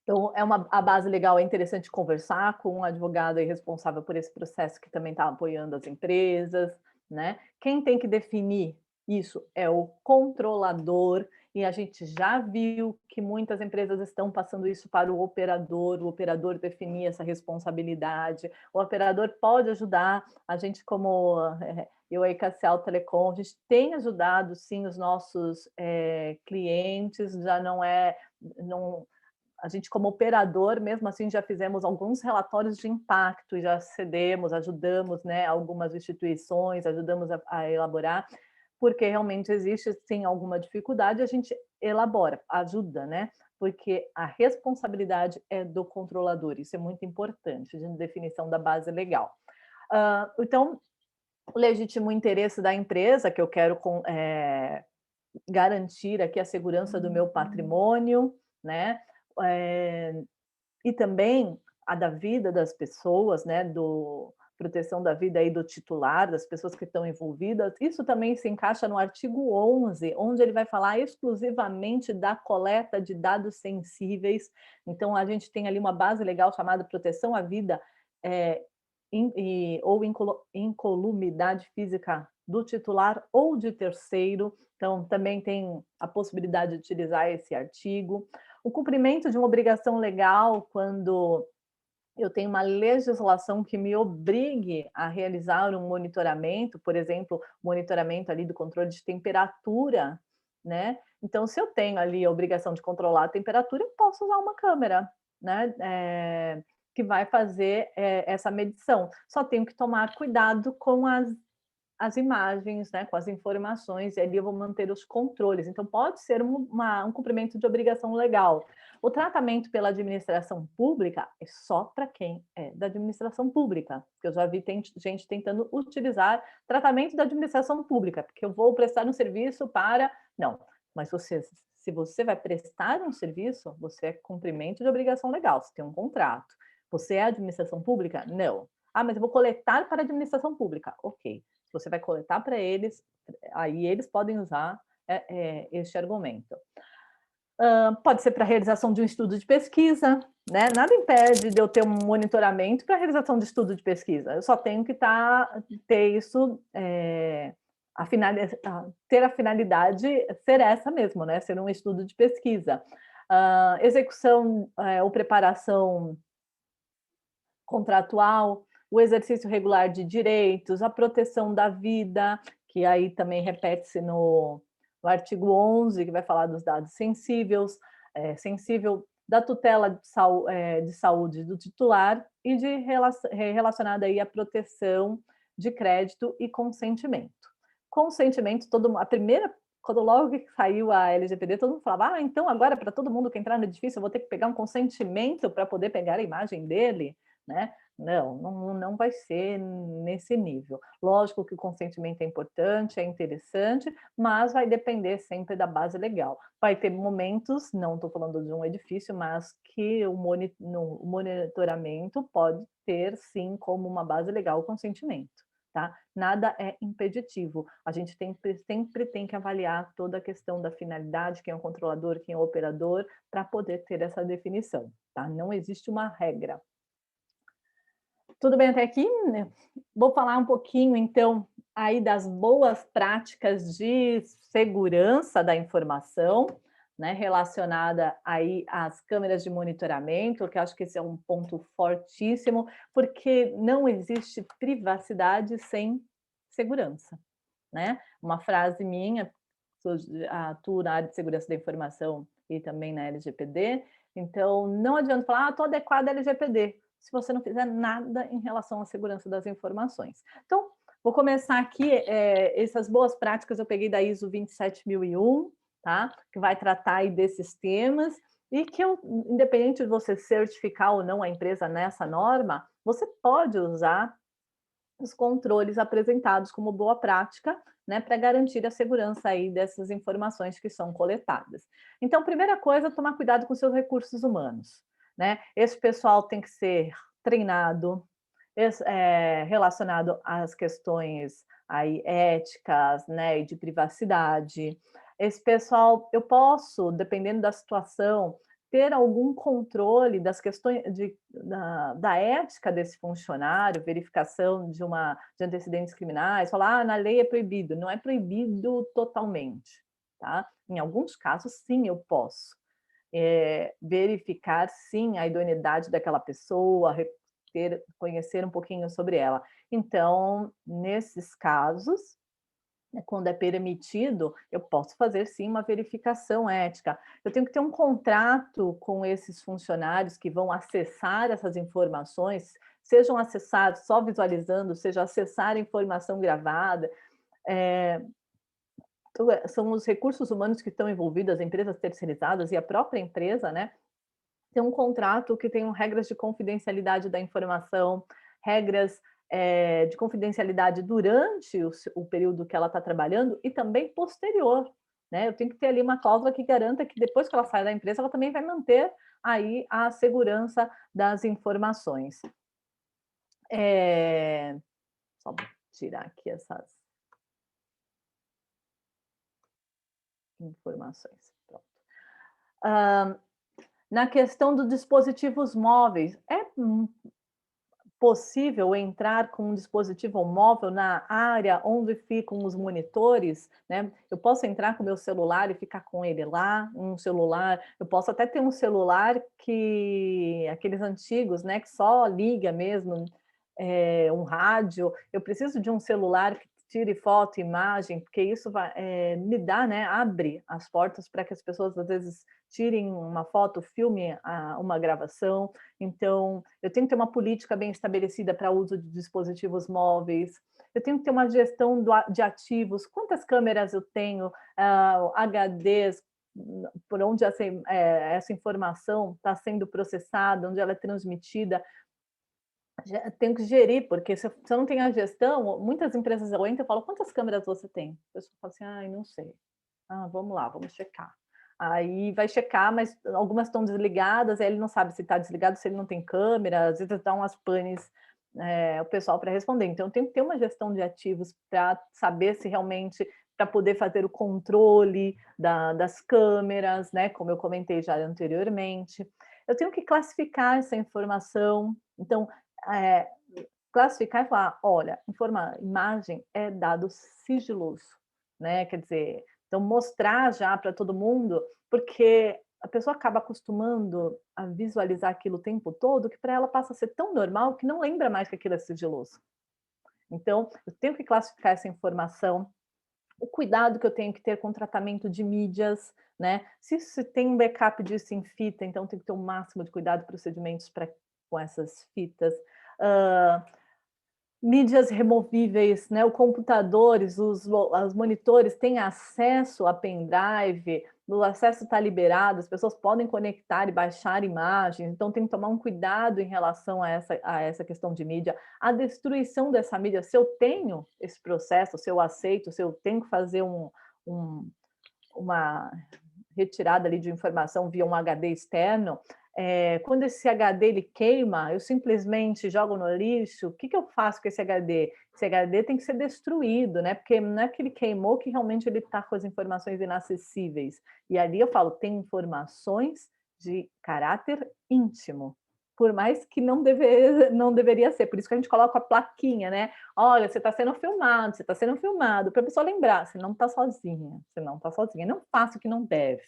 Então, a base legal é interessante conversar com um advogado aí responsável por esse processo que também está apoiando as empresas, né? Quem tem que definir isso é o controlador, e a gente já viu que muitas empresas estão passando isso para o operador definir essa responsabilidade. O operador pode ajudar, a gente como eu aí, Cassial Telecom, a gente tem ajudado sim os nossos clientes, já não a gente, como operador, mesmo assim, já fizemos alguns relatórios de impacto, já cedemos, ajudamos, né, algumas instituições, ajudamos a elaborar, porque realmente existe, sim, alguma dificuldade, a gente elabora, ajuda, né? Porque a responsabilidade é do controlador, isso é muito importante, de definição da base legal. Então, o legítimo interesse da empresa, que eu quero garantir aqui a segurança do meu patrimônio, né? Eh, e também a da vida das pessoas, né? Do proteção da vida aí do titular, das pessoas que estão envolvidas. Isso também se encaixa no artigo 11, onde ele vai falar exclusivamente da coleta de dados sensíveis. Então, a gente tem ali uma base legal chamada proteção à vida é, ou incolumidade física do titular ou de terceiro. Então, também tem a possibilidade de utilizar esse artigo. O cumprimento de uma obrigação legal quando eu tenho uma legislação que me obrigue a realizar um monitoramento, por exemplo, monitoramento ali do controle de temperatura, né? Então, se eu tenho ali a obrigação de controlar a temperatura, eu posso usar uma câmera, né? Que vai fazer essa medição. Só tenho que tomar cuidado com as imagens, né, com as informações, e ali eu vou manter os controles. Então, pode ser um cumprimento de obrigação legal. O tratamento pela administração pública é só para quem é da administração pública, porque eu já vi gente tentando utilizar tratamento da administração pública, porque eu vou prestar um serviço para... Não, mas se você vai prestar um serviço, você é cumprimento de obrigação legal, você tem um contrato. Você é administração pública? Não. Ah, mas eu vou coletar para a administração pública. Ok. Você vai coletar para eles, aí eles podem usar este argumento. Pode ser para a realização de um estudo de pesquisa, né? Nada impede de eu ter um monitoramento para a realização de estudo de pesquisa. Eu só tenho que ter isso, ter a finalidade ser essa mesmo, né? Ser um estudo de pesquisa. Execução ou preparação contratual, o exercício regular de direitos, a proteção da vida, que aí também repete-se no artigo 11, que vai falar dos dados sensíveis, sensível da tutela de saúde do titular e relacionada aí à proteção de crédito e consentimento. Consentimento, a primeira, quando logo que saiu a LGPD, todo mundo falava, então agora para todo mundo que entrar no edifício eu vou ter que pegar um consentimento para poder pegar a imagem dele, né? Não vai ser nesse nível. Lógico que o consentimento é importante, é interessante, mas vai depender sempre da base legal. Vai ter momentos, não estou falando de um edifício, mas que o monitoramento pode ter, sim, como uma base legal o consentimento. Tá? Nada é impeditivo. A gente sempre tem que avaliar toda a questão da finalidade, quem é o controlador, quem é o operador, para poder ter essa definição. Tá? Não existe uma regra. Tudo bem até aqui? Vou falar um pouquinho, então, aí das boas práticas de segurança da informação, né, relacionada aí às câmeras de monitoramento, que eu acho que esse é um ponto fortíssimo, porque não existe privacidade sem segurança, né? Uma frase minha, atuo na área de segurança da informação e também na LGPD, então não adianta falar, estou adequada à LGPD, se você não fizer nada em relação à segurança das informações. Então, vou começar aqui, essas boas práticas eu peguei da ISO 27001, tá? Que vai tratar aí desses temas, e que, independente de você certificar ou não a empresa nessa norma, você pode usar os controles apresentados como boa prática, né, para garantir a segurança aí dessas informações que são coletadas. Então, primeira coisa, tomar cuidado com seus recursos humanos, né? Esse pessoal tem que ser treinado, relacionado às questões aí éticas, né, e de privacidade. Esse pessoal, eu posso, dependendo da situação, ter algum controle das questões da ética desse funcionário, verificação de antecedentes criminais, falar, na lei é proibido. Não é proibido totalmente, tá? Em alguns casos, sim, eu posso. Verificar, sim, a idoneidade daquela pessoa, conhecer um pouquinho sobre ela. Então, nesses casos, quando é permitido, eu posso fazer sim uma verificação ética. Eu tenho que ter um contrato com esses funcionários que vão acessar essas informações, sejam acessados só visualizando, seja acessar informação gravada. São os recursos humanos que estão envolvidos, as empresas terceirizadas e a própria empresa, né? Tem um contrato que tem regras de confidencialidade da informação, regras de confidencialidade durante o período que ela está trabalhando e também posterior, né? Eu tenho que ter ali uma cláusula que garanta que depois que ela sai da empresa, ela também vai manter aí a segurança das informações. Só tirar aqui essas informações. Pronto. Na questão dos dispositivos móveis, é possível entrar com um dispositivo móvel na área onde ficam os monitores, né? Eu posso entrar com o meu celular e ficar com ele lá, um celular. Eu posso até ter um celular que aqueles antigos, né, que só liga mesmo, um rádio. Eu preciso de um celular que tire foto, imagem, porque isso vai, me dá, né, abre as portas para que as pessoas às vezes tirem uma foto, filmem uma gravação. Então, eu tenho que ter uma política bem estabelecida para o uso de dispositivos móveis. Eu tenho que ter uma gestão de ativos. Quantas câmeras eu tenho, HDs, por onde essa informação está sendo processada, onde ela é transmitida. Tenho que gerir, porque se eu não tenho a gestão, muitas empresas eu entro e falo, quantas câmeras você tem? A pessoa fala assim, ai, não sei. Vamos lá, vamos checar. Aí vai checar, mas algumas estão desligadas, aí ele não sabe se está desligado, se ele não tem câmera, às vezes dá umas panes o pessoal para responder. Então, tem que ter uma gestão de ativos para saber se realmente, para poder fazer o controle das câmeras, né? Como eu comentei já anteriormente. Eu tenho que classificar essa informação. Então, classificar e falar, olha, imagem é dado sigiloso, né? Quer dizer, então mostrar já para todo mundo, porque a pessoa acaba acostumando a visualizar aquilo o tempo todo, que para ela passa a ser tão normal que não lembra mais que aquilo é sigiloso. Então, eu tenho que classificar essa informação, o cuidado que eu tenho que ter com o tratamento de mídias, né? Se tem um backup disso em fita, então tem que ter o máximo de cuidado, procedimentos com essas fitas. Mídias removíveis, né? Os computadores, os monitores têm acesso a pendrive, o acesso está liberado, as pessoas podem conectar e baixar imagens, então tem que tomar um cuidado em relação a essa questão de mídia. A destruição dessa mídia, se eu tenho esse processo, se eu aceito, se eu tenho que fazer uma retirada ali de informação via um HD externo, quando esse HD ele queima, eu simplesmente jogo no lixo. O que eu faço com esse HD? Esse HD tem que ser destruído, né? Porque não é que ele queimou que realmente ele está com as informações inacessíveis. E ali eu falo, tem informações de caráter íntimo, por mais que não deveria ser. Por isso que a gente coloca a plaquinha, né? Olha, você está sendo filmado, para a pessoa lembrar, você não está sozinha, não faça o que não deve,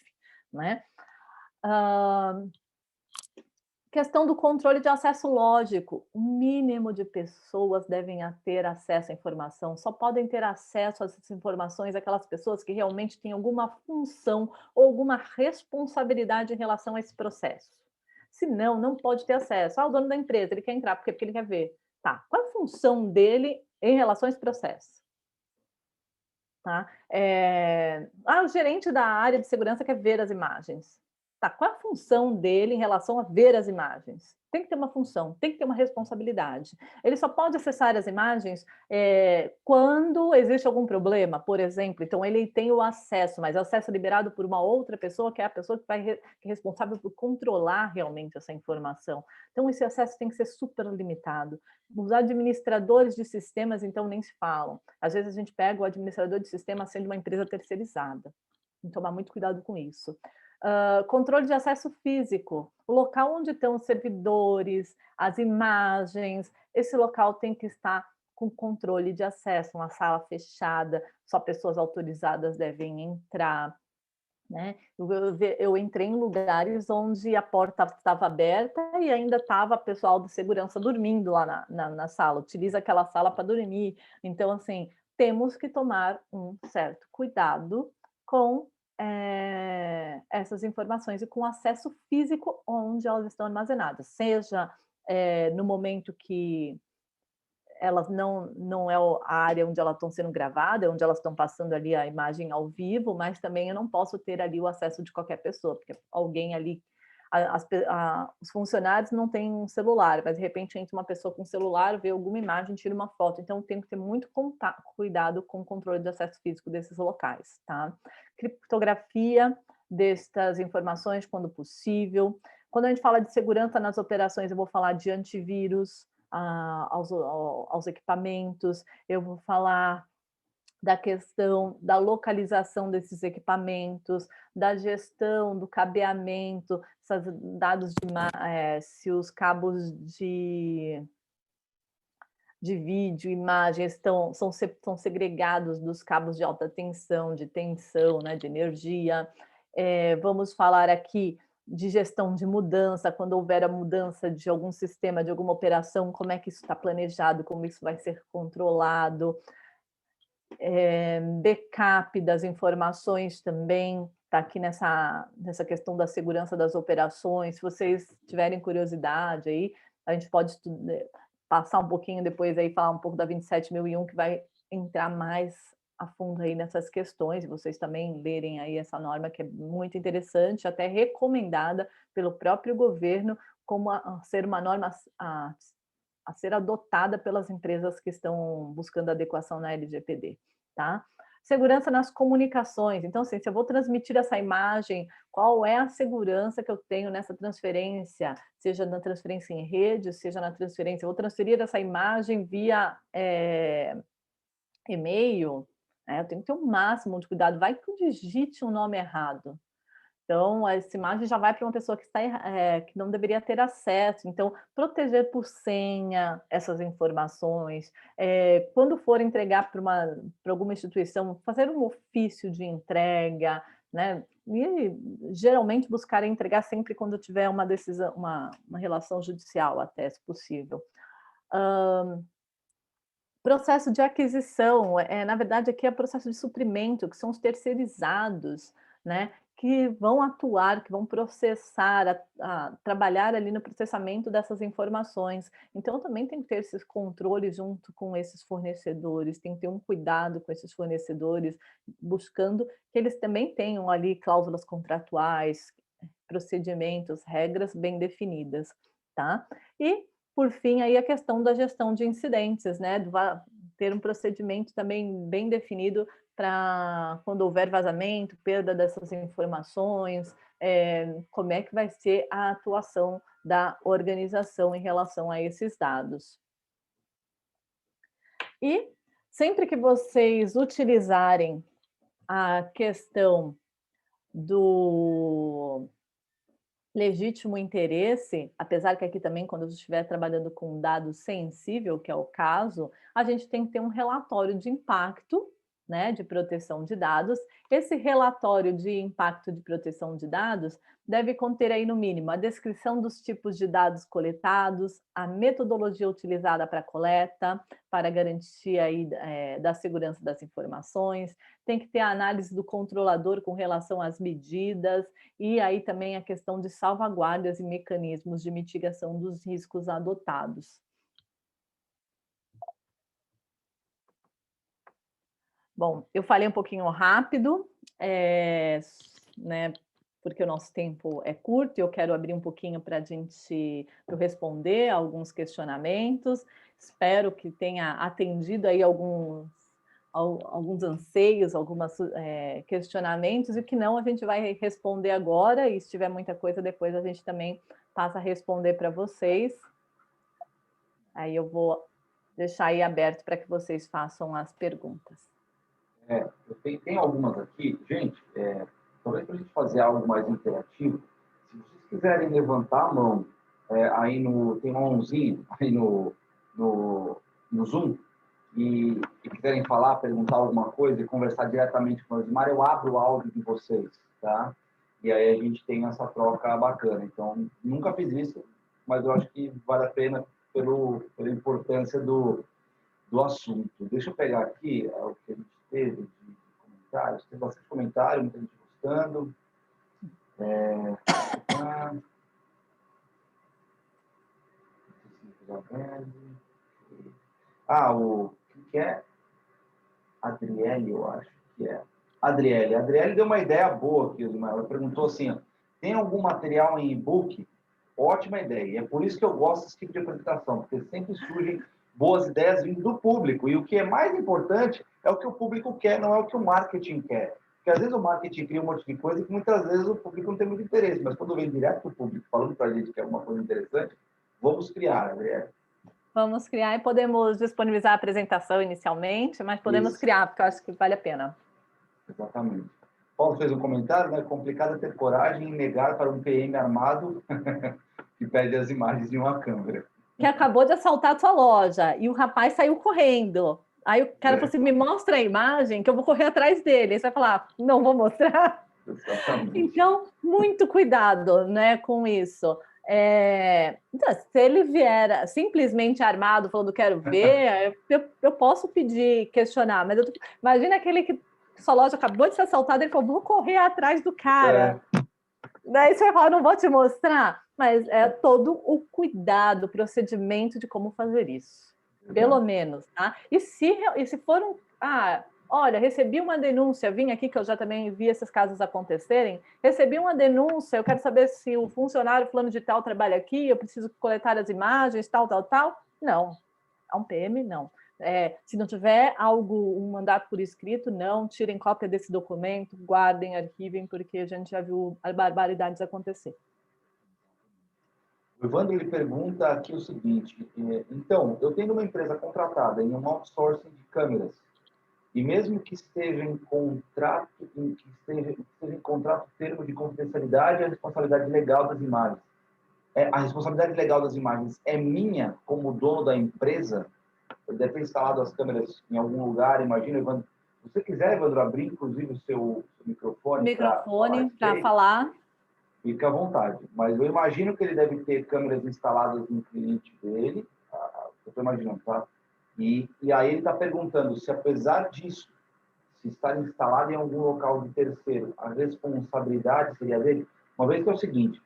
né? Questão do controle de acesso lógico. O mínimo de pessoas devem ter acesso à informação. Só podem ter acesso a essas informações aquelas pessoas que realmente têm alguma função ou alguma responsabilidade em relação a esse processo. Se não, não pode ter acesso. O dono da empresa, ele quer entrar porque ele quer ver. Tá, qual é a função dele em relação a esse processo? Tá? O gerente da área de segurança quer ver as imagens. Tá, qual é a função dele em relação a ver as imagens? Tem que ter uma função, tem que ter uma responsabilidade. Ele só pode acessar as imagens quando existe algum problema, por exemplo. Então, ele tem o acesso, mas o acesso é liberado por uma outra pessoa, que é a pessoa que que é responsável por controlar realmente essa informação. Então, esse acesso tem que ser super limitado. Os administradores de sistemas, então, nem se falam. Às vezes, a gente pega o administrador de sistema sendo uma empresa terceirizada. Tem que tomar muito cuidado com isso. Controle de acesso físico, o local onde estão os servidores, as imagens, esse local tem que estar com controle de acesso, uma sala fechada, só pessoas autorizadas devem entrar, né? Eu entrei em lugares onde a porta estava aberta e ainda estava pessoal de segurança dormindo lá na sala, utiliza aquela sala para dormir. Então, assim, temos que tomar um certo cuidado com essas informações e com acesso físico onde elas estão armazenadas, seja no momento que elas não é a área onde elas estão sendo gravadas, onde elas estão passando ali a imagem ao vivo, mas também eu não posso ter ali o acesso de qualquer pessoa, porque alguém ali os funcionários não têm um celular, mas de repente entra uma pessoa com um celular, vê alguma imagem, tira uma foto. Então tem que ter muito cuidado com o controle de acesso físico desses locais, tá? Criptografia destas informações quando possível. Quando a gente fala de segurança nas operações, eu vou falar de antivírus aos equipamentos, eu vou falar da questão da localização desses equipamentos, da gestão do cabeamento, dados se os cabos de vídeo, imagens são segregados dos cabos de alta tensão, de tensão, né, de energia. Vamos falar aqui de gestão de mudança, quando houver a mudança de algum sistema, de alguma operação, como é que isso está planejado, como isso vai ser controlado. Backup das informações também, está aqui nessa questão da segurança das operações. Se vocês tiverem curiosidade aí, a gente pode passar um pouquinho depois aí, falar um pouco da 27001, que vai entrar mais a fundo aí nessas questões, e vocês também lerem aí essa norma, que é muito interessante, até recomendada pelo próprio governo como ser uma norma a ser adotada pelas empresas que estão buscando adequação na LGPD, tá? Segurança nas comunicações. Então, assim, se eu vou transmitir essa imagem, qual é a segurança que eu tenho nessa transferência? Seja na transferência em rede, seja na transferência... Eu vou transferir essa imagem via e-mail, né? Eu tenho que ter o máximo de cuidado. Vai que eu digite um nome errado. Então, essa imagem já vai para uma pessoa que não deveria ter acesso. Então, proteger por senha essas informações. Quando for entregar para alguma instituição, fazer um ofício de entrega, né? E, geralmente, buscar entregar sempre quando tiver uma decisão, uma relação judicial, até, se possível. Processo de aquisição, na verdade, aqui é processo de suprimento, que são os terceirizados, né, que vão atuar, que vão processar, trabalhar ali no processamento dessas informações. Então, também tem que ter esses controles junto com esses fornecedores, tem que ter um cuidado com esses fornecedores, buscando que eles também tenham ali cláusulas contratuais, procedimentos, regras bem definidas, tá? E por fim, aí a questão da gestão de incidentes, né? Ter um procedimento também bem definido para quando houver vazamento, perda dessas informações, como é que vai ser a atuação da organização em relação a esses dados. E sempre que vocês utilizarem a questão do legítimo interesse, apesar que aqui também, quando eu estiver trabalhando com dado sensível, que é o caso, a gente tem que ter um relatório de impacto, né, de proteção de dados. Esse relatório de impacto de proteção de dados deve conter aí, no mínimo, a descrição dos tipos de dados coletados, a metodologia utilizada para a coleta, para garantir aí, da segurança das informações, tem que ter a análise do controlador com relação às medidas, e aí também a questão de salvaguardas e mecanismos de mitigação dos riscos adotados. Bom, eu falei um pouquinho rápido, né, porque o nosso tempo é curto e eu quero abrir um pouquinho para eu responder alguns questionamentos. Espero que tenha atendido aí alguns anseios, alguns questionamentos, e que não, a gente vai responder agora, e se tiver muita coisa, depois a gente também passa a responder para vocês. Aí eu vou deixar aí aberto para que vocês façam as perguntas. Tem algumas aqui, gente, talvez para a gente fazer algo mais interativo, se vocês quiserem levantar a mão, aí tem uma mãozinha aí no Zoom, e quiserem falar, perguntar alguma coisa e conversar diretamente com o Osmar, eu abro o áudio de vocês, tá? E aí a gente tem essa troca bacana. Então, nunca fiz isso, mas eu acho que vale a pena pela importância do assunto. Deixa eu pegar aqui o que a gente teve de comentários. Tem bastante comentário, muita gente gostando. O que é? Adriele, eu acho que é. Adriele deu uma ideia boa aqui, ela perguntou assim, Tem algum material em e-book? Ótima ideia. E é por isso que eu gosto desse tipo de apresentação, porque sempre surgem boas ideias vindo do público. E o que é mais importante é o que o público quer, não é o que o marketing quer. Porque às vezes o marketing cria um monte de coisa que muitas vezes o público não tem muito interesse. Mas quando vem direto do público falando para a gente que é alguma coisa interessante, vamos criar, André. Vamos criar e podemos disponibilizar a apresentação inicialmente, mas podemos Isso. criar, porque eu acho que vale a pena. Exatamente. Paulo fez um comentário, né? Complicado ter coragem em negar para um PM armado que pede as imagens de uma câmera. Que acabou de assaltar a sua loja e o rapaz saiu correndo. Aí o cara falou assim, me mostra a imagem que eu vou correr atrás dele. Aí você vai falar, não vou mostrar. Exatamente. Então, muito cuidado, né, com isso. Então, se ele vier simplesmente armado, falando quero ver, eu posso pedir, questionar, mas imagina aquele que sua loja acabou de ser assaltada, ele falou, vou correr atrás do cara. Daí você vai falar, não vou te mostrar, mas é todo o cuidado, o procedimento de como fazer isso. Pelo menos, tá? E se for olha, recebi uma denúncia, vim aqui que eu já também vi esses casos acontecerem, recebi uma denúncia, eu quero saber se o funcionário fulano de tal trabalha aqui, eu preciso coletar as imagens, tal. Não, é um PM, não. Se não tiver um mandato por escrito, não, tirem cópia desse documento, guardem, arquivem, porque a gente já viu barbaridades acontecer. O Evandro ele pergunta aqui o seguinte, então, eu tenho uma empresa contratada em um outsourcing de câmeras, e mesmo que esteja em contrato, termo de confidencialidade, a responsabilidade legal das imagens. A responsabilidade legal das imagens é minha como dono da empresa? Eu deve ter instalado as câmeras em algum lugar, imagina, Evandro. Se você quiser, Evandro, abrir inclusive o seu microfone para falar. Fica à vontade. Mas eu imagino que ele deve ter câmeras instaladas no cliente dele. Eu estou imaginando, tá? E aí ele está perguntando se, apesar disso, se estar instalado em algum local de terceiro, a responsabilidade seria dele? Uma vez que é o seguinte,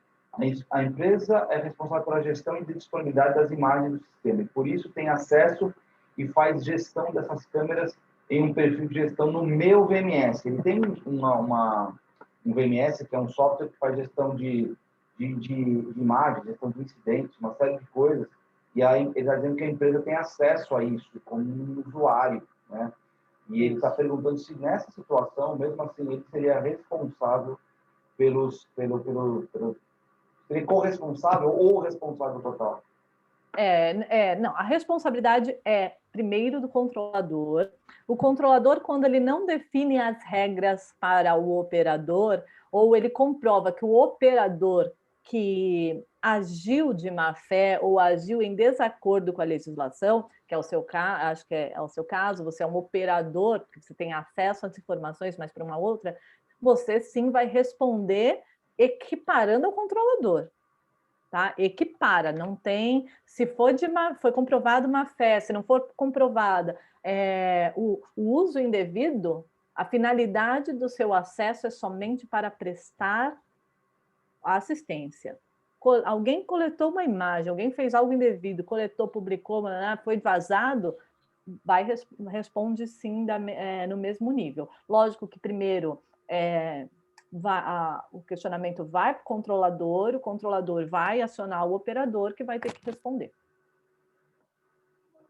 a empresa é responsável pela gestão e disponibilidade das imagens do sistema, e por isso tem acesso e faz gestão dessas câmeras em um perfil de gestão no meu VMS. Ele tem um VMS, que é um software que faz gestão de imagens, gestão de incidentes, uma série de coisas, e aí ele está dizendo que a empresa tem acesso a isso como um usuário, né? E ele está perguntando se nessa situação, mesmo assim, ele seria responsável seria corresponsável ou responsável total? Não, a responsabilidade é primeiro do controlador. O controlador, quando ele não define as regras para o operador, ou ele comprova que o operador que agiu de má fé ou agiu em desacordo com a legislação, que é o seu caso, acho que é o seu caso, você é um operador, porque você tem acesso às informações, mas para uma outra, você sim vai responder equiparando ao controlador. Tá? Equipara, não tem. Se foi comprovado uma fé, se não for comprovada o uso indevido, a finalidade do seu acesso é somente para prestar assistência. Alguém coletou uma imagem, alguém fez algo indevido, coletou, publicou, foi vazado, responde sim no mesmo nível. Lógico que primeiro o questionamento vai para o controlador vai acionar o operador, que vai ter que responder.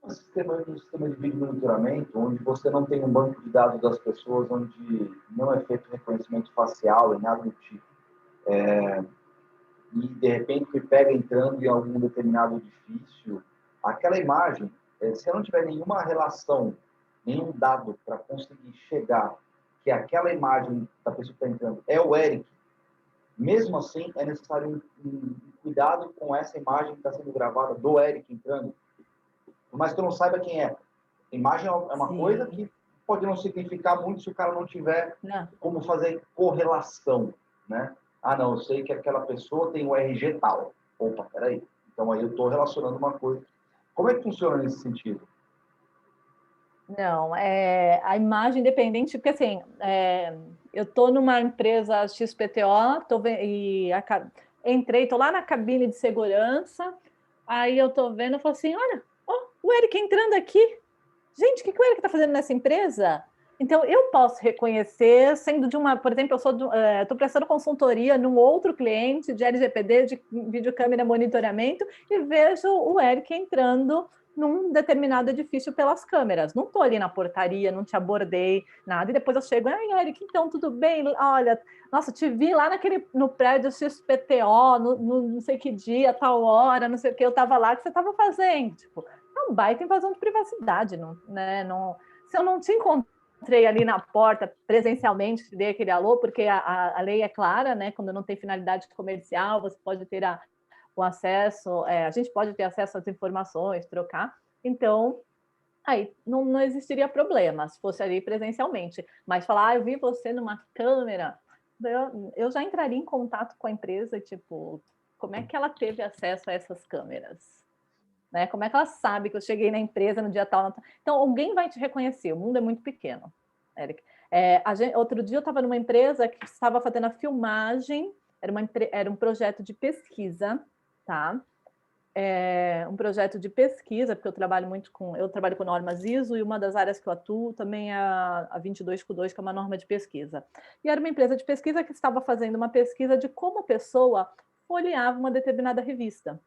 Um sistema de vídeo monitoramento, onde você não tem um banco de dados das pessoas, onde não é feito reconhecimento facial e nada do tipo, e de repente me pega entrando em algum determinado edifício, aquela imagem, se eu não tiver nenhuma relação, nenhum dado para conseguir chegar que aquela imagem da pessoa que está entrando é o Eric, mesmo assim é necessário um cuidado com essa imagem que está sendo gravada do Eric entrando, por mais que eu não saiba quem é. A imagem é uma Sim. coisa que pode não significar muito se o cara não tiver como fazer correlação, né? Não, eu sei que aquela pessoa tem o RG tal. Opa, peraí. Então aí eu estou relacionando uma coisa. Como é que funciona nesse sentido? Não, a imagem independente, porque assim, eu estou numa empresa XPTO, entrei, estou lá na cabine de segurança, aí eu estou vendo, eu falo assim, olha, o Eric entrando aqui. Gente, o que o Eric está fazendo nessa empresa? Então, eu posso reconhecer, sendo de uma, por exemplo, eu estou prestando consultoria num outro cliente de LGPD, de videocâmera monitoramento, e vejo o Eric entrando num determinado edifício pelas câmeras. Não estou ali na portaria, não te abordei, nada, e depois eu chego, ai, Eric, então, tudo bem? Olha, nossa, te vi lá no prédio XPTO, no não sei que dia, tal hora, não sei o que, eu estava lá, o que você estava fazendo? Tipo, é um baita invasão de privacidade, não, né? Não, se eu não te encontrei ali na porta presencialmente, dei aquele alô, porque a lei é clara, né? Quando não tem finalidade comercial, você pode ter o acesso, a gente pode ter acesso às informações, trocar. Então, aí não existiria problema se fosse ali presencialmente. Mas falar, eu vi você numa câmera, eu já entraria em contato com a empresa, tipo, como é que ela teve acesso a essas câmeras? Né? Como é que ela sabe que eu cheguei na empresa no dia tal? Então, alguém vai te reconhecer. O mundo é muito pequeno, Eric. Outro dia eu estava numa empresa que estava fazendo a filmagem, era um projeto de pesquisa, tá? Um projeto de pesquisa, porque eu trabalho com normas ISO, e uma das áreas que eu atuo também é a 22Q2, que é uma norma de pesquisa. E era uma empresa de pesquisa que estava fazendo uma pesquisa de como a pessoa folheava uma determinada revista.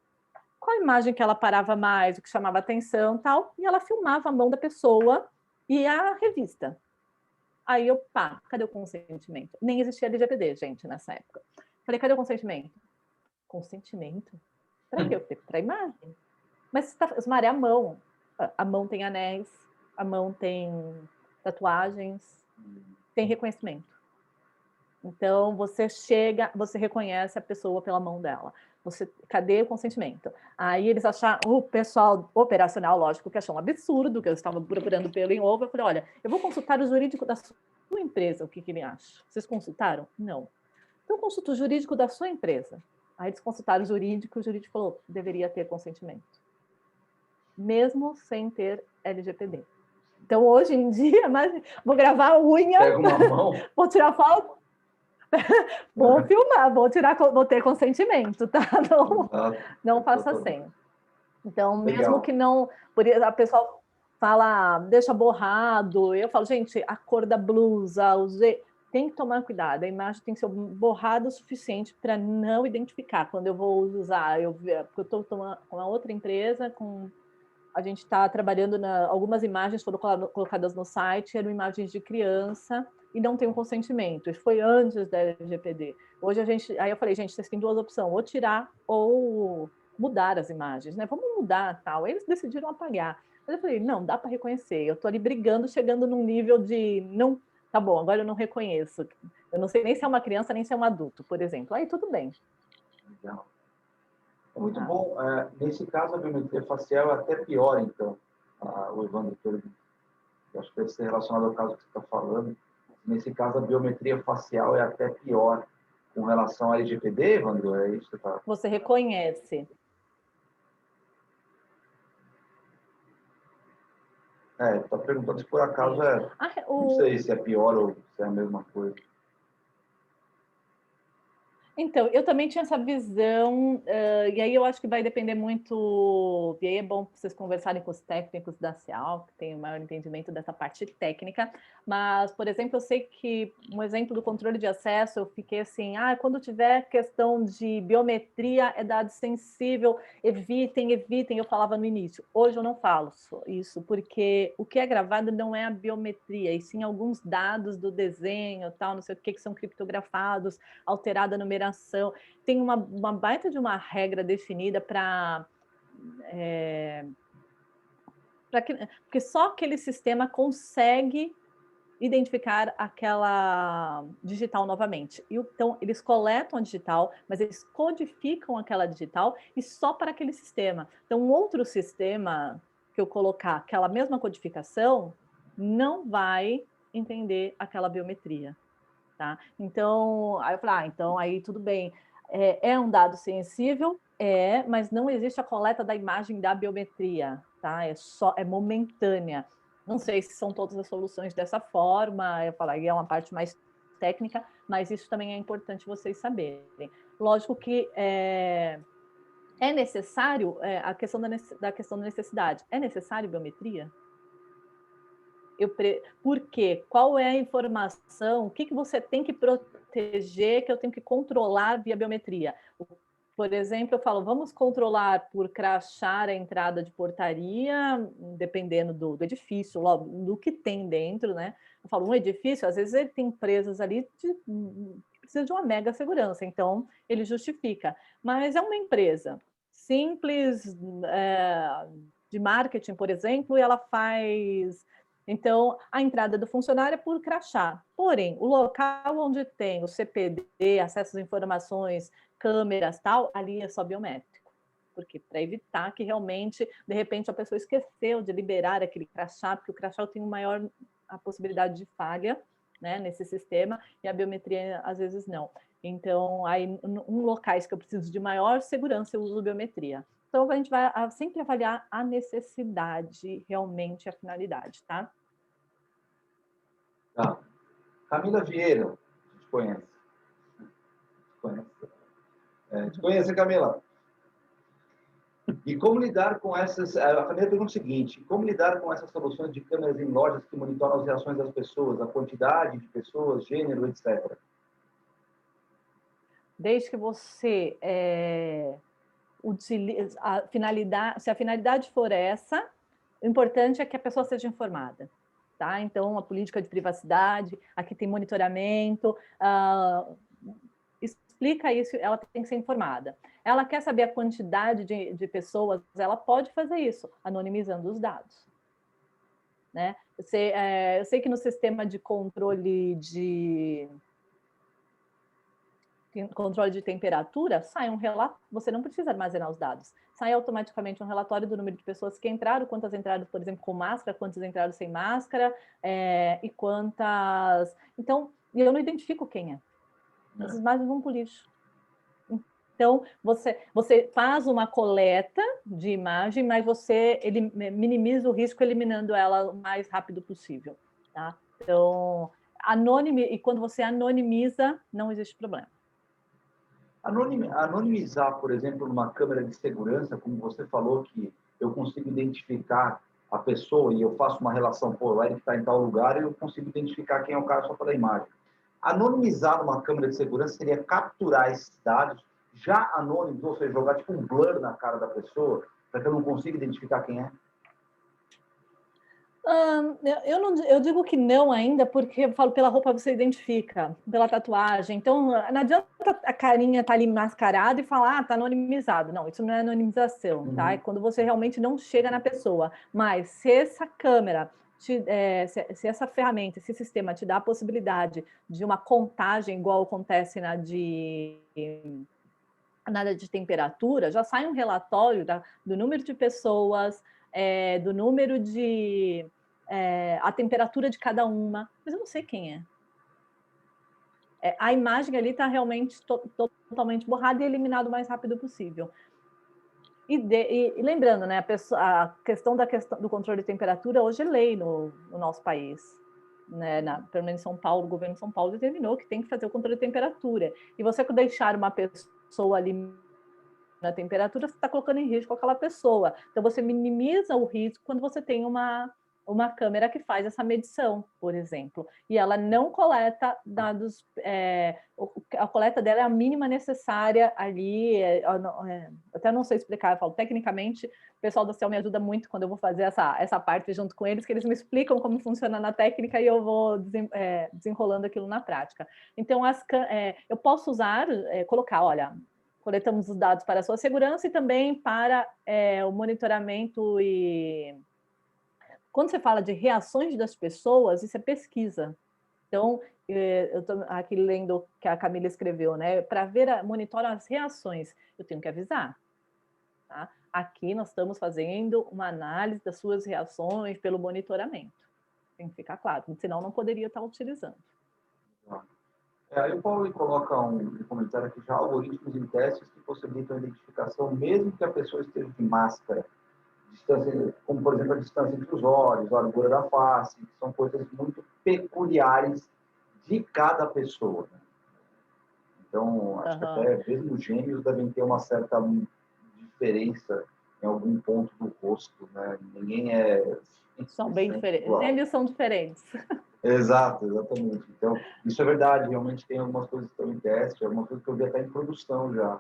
Qual a imagem que ela parava mais, o que chamava atenção, tal, e ela filmava a mão da pessoa e a revista. Aí eu, cadê o consentimento? Nem existia LGPD, gente, nessa época. Falei, cadê o consentimento? Consentimento? Para quê? Para a imagem. Mas Osmar, é a mão. A mão tem anéis, a mão tem tatuagens, tem reconhecimento. Então, você reconhece a pessoa pela mão dela. Cadê o consentimento? Aí eles acharam, o pessoal operacional, lógico, que achou um absurdo, que eu estava procurando pelo em ovo. Eu falei, olha, eu vou consultar o jurídico da sua empresa, o que ele acha. Vocês consultaram? Não. Então, consulta o jurídico da sua empresa. Aí eles consultaram o jurídico falou, deveria ter consentimento. Mesmo sem ter LGPD. Então, hoje em dia, vou gravar a unha, pega uma mão, vou tirar foto, vou filmar, vou ter consentimento, tá? Não faça sem. Então, mesmo que não, a pessoa fala, deixa borrado, eu falo, gente, a cor da blusa, tem que tomar cuidado, a imagem tem que ser borrada o suficiente para não identificar. Quando eu vou usar, porque eu estou com uma outra empresa, a gente está trabalhando algumas imagens foram colocadas no site, eram imagens de criança e não tem um consentimento. Isso foi antes da LGPD. Hoje aí eu falei, gente, vocês têm duas opções, ou tirar ou mudar as imagens, né? Vamos mudar, tal. Eles decidiram apagar. Mas eu falei, não, dá para reconhecer. Eu estou ali brigando, chegando num nível de não, tá bom, agora eu não reconheço. Eu não sei nem se é uma criança, nem se é um adulto, por exemplo. Aí tudo bem. Legal. Muito bom. Nesse caso, a biometria facial é até pior, então. O Evandro pergunta. Acho que deve ser relacionado ao caso que você está falando. Nesse caso, a biometria facial é até pior com relação à LGPD, Evandro? É isso que você está... Você reconhece. Está perguntando se por acaso não sei se é pior ou se é a mesma coisa. Então, eu também tinha essa visão, e aí eu acho que vai depender muito, e aí é bom vocês conversarem com os técnicos da CIAL, que tem o maior entendimento dessa parte técnica, mas, por exemplo, eu sei que, um exemplo do controle de acesso, eu fiquei assim, quando tiver questão de biometria, é dado sensível, evitem, eu falava no início. Hoje eu não falo isso, porque o que é gravado não é a biometria, e sim alguns dados do desenho, tal, não sei o que são criptografados, alterada a numeração. Tem uma baita de uma regra definida para porque só aquele sistema consegue identificar aquela digital novamente. Então, eles coletam a digital, mas eles codificam aquela digital e só para aquele sistema. Então, um outro sistema que eu colocar aquela mesma codificação não vai entender aquela biometria. Tá? Então, aí eu falei, então aí tudo bem. É um dado sensível? Mas não existe a coleta da imagem da biometria, tá? É momentânea. Não sei se são todas as soluções dessa forma, eu falo, aí é uma parte mais técnica, mas isso também é importante vocês saberem. Lógico que é necessário a questão da necessidade. É necessário biometria? Por quê? Qual é a informação? O que você tem que proteger, que eu tenho que controlar via biometria? Por exemplo, eu falo, vamos controlar por crachar a entrada de portaria, dependendo do edifício, logo, do que tem dentro, né? Eu falo, um edifício, às vezes ele tem empresas ali que precisa de uma mega segurança, então ele justifica. Mas é uma empresa simples, de marketing, por exemplo, e ela faz... Então, a entrada do funcionário é por crachá. Porém, o local onde tem o CPD, acesso às informações, câmeras, tal, ali é só biométrico. Porque para evitar que realmente, de repente, a pessoa esqueceu de liberar aquele crachá, porque o crachá tem a possibilidade de falha, né, nesse sistema, e a biometria às vezes não. Então, aí, em locais que eu preciso de maior segurança, eu uso biometria. Então, a gente vai sempre avaliar a necessidade, realmente, a finalidade, tá? Tá. Camila Vieira, a gente conhece. Te conhece, Camila? E como lidar com essas... A Camila pergunta o seguinte, como lidar com essas soluções de câmeras em lojas que monitoram as reações das pessoas, a quantidade de pessoas, gênero, etc.? Desde que você utilize a finalidade, se a finalidade for essa, o importante é que a pessoa seja informada. Tá? Então, a política de privacidade, aqui tem monitoramento, explica isso, ela tem que ser informada. Ela quer saber a quantidade de pessoas, ela pode fazer isso, anonimizando os dados. Né? Eu sei que no sistema de controle de temperatura, sai um relatório, você não precisa armazenar os dados, sai automaticamente um relatório do número de pessoas que entraram, quantas entraram, por exemplo, com máscara, quantas entraram sem máscara, e quantas... Então, eu não identifico quem é. Essas imagens vão para o lixo. Então, você faz uma coleta de imagem, mas você minimiza o risco eliminando ela o mais rápido possível. Tá? Então, e quando você anonimiza, não existe problema. Anonimizar, por exemplo, numa câmera de segurança, como você falou, que eu consigo identificar a pessoa e eu faço uma relação, pô, o Eric está em tal lugar e eu consigo identificar quem é o cara só pela imagem. Anonimizar numa câmera de segurança seria capturar esses dados já anônimos, ou seja, jogar tipo um blur na cara da pessoa, para que eu não consiga identificar quem é? Eu digo que não ainda, porque eu falo, pela roupa você identifica, pela tatuagem. Então, não adianta a carinha estar ali mascarada e falar, tá anonimizado. Não, isso não é anonimização, tá? É quando você realmente não chega na pessoa. Mas se essa câmera, se essa ferramenta, esse sistema te dá a possibilidade de uma contagem igual acontece na de temperatura, já sai um relatório do número de pessoas, do número de... a temperatura de cada uma, mas eu não sei quem é. A imagem ali está realmente totalmente borrada e eliminada o mais rápido possível. E lembrando, né, a questão do controle de temperatura hoje é lei no nosso país. Né, pelo menos em São Paulo, o governo de São Paulo determinou que tem que fazer o controle de temperatura. E você deixar uma pessoa ali na temperatura, você está colocando em risco aquela pessoa. Então, você minimiza o risco quando você tem uma câmera que faz essa medição, por exemplo. E ela não coleta dados... a coleta dela é a mínima necessária ali. Até não sei explicar, eu falo, tecnicamente, o pessoal da CEL me ajuda muito quando eu vou fazer essa parte junto com eles, que eles me explicam como funciona na técnica e eu vou desenrolando aquilo na prática. Então, eu posso usar, colocar, olha... Coletamos os dados para a sua segurança e também para o monitoramento e... Quando você fala de reações das pessoas, isso é pesquisa. Então, eu estou aqui lendo o que a Camila escreveu, né? Para monitorar as reações, eu tenho que avisar. Tá? Aqui nós estamos fazendo uma análise das suas reações pelo monitoramento. Tem que ficar claro, senão não poderia estar utilizando. Aí o Paulo coloca um comentário aqui já, algoritmos em testes que possibilitam a identificação, mesmo que a pessoa esteja de máscara, distância, como, por exemplo, a distância entre os olhos, a largura da face, que são coisas muito peculiares de cada pessoa. Né? Então, acho que até mesmo os gêmeos devem ter uma certa diferença em algum ponto do rosto, né? Ninguém é... São bem diferentes. Eles são diferentes. Exato, exatamente. Então, isso é verdade. Realmente tem algumas coisas que estão em teste, algumas coisas que eu vi até em produção já.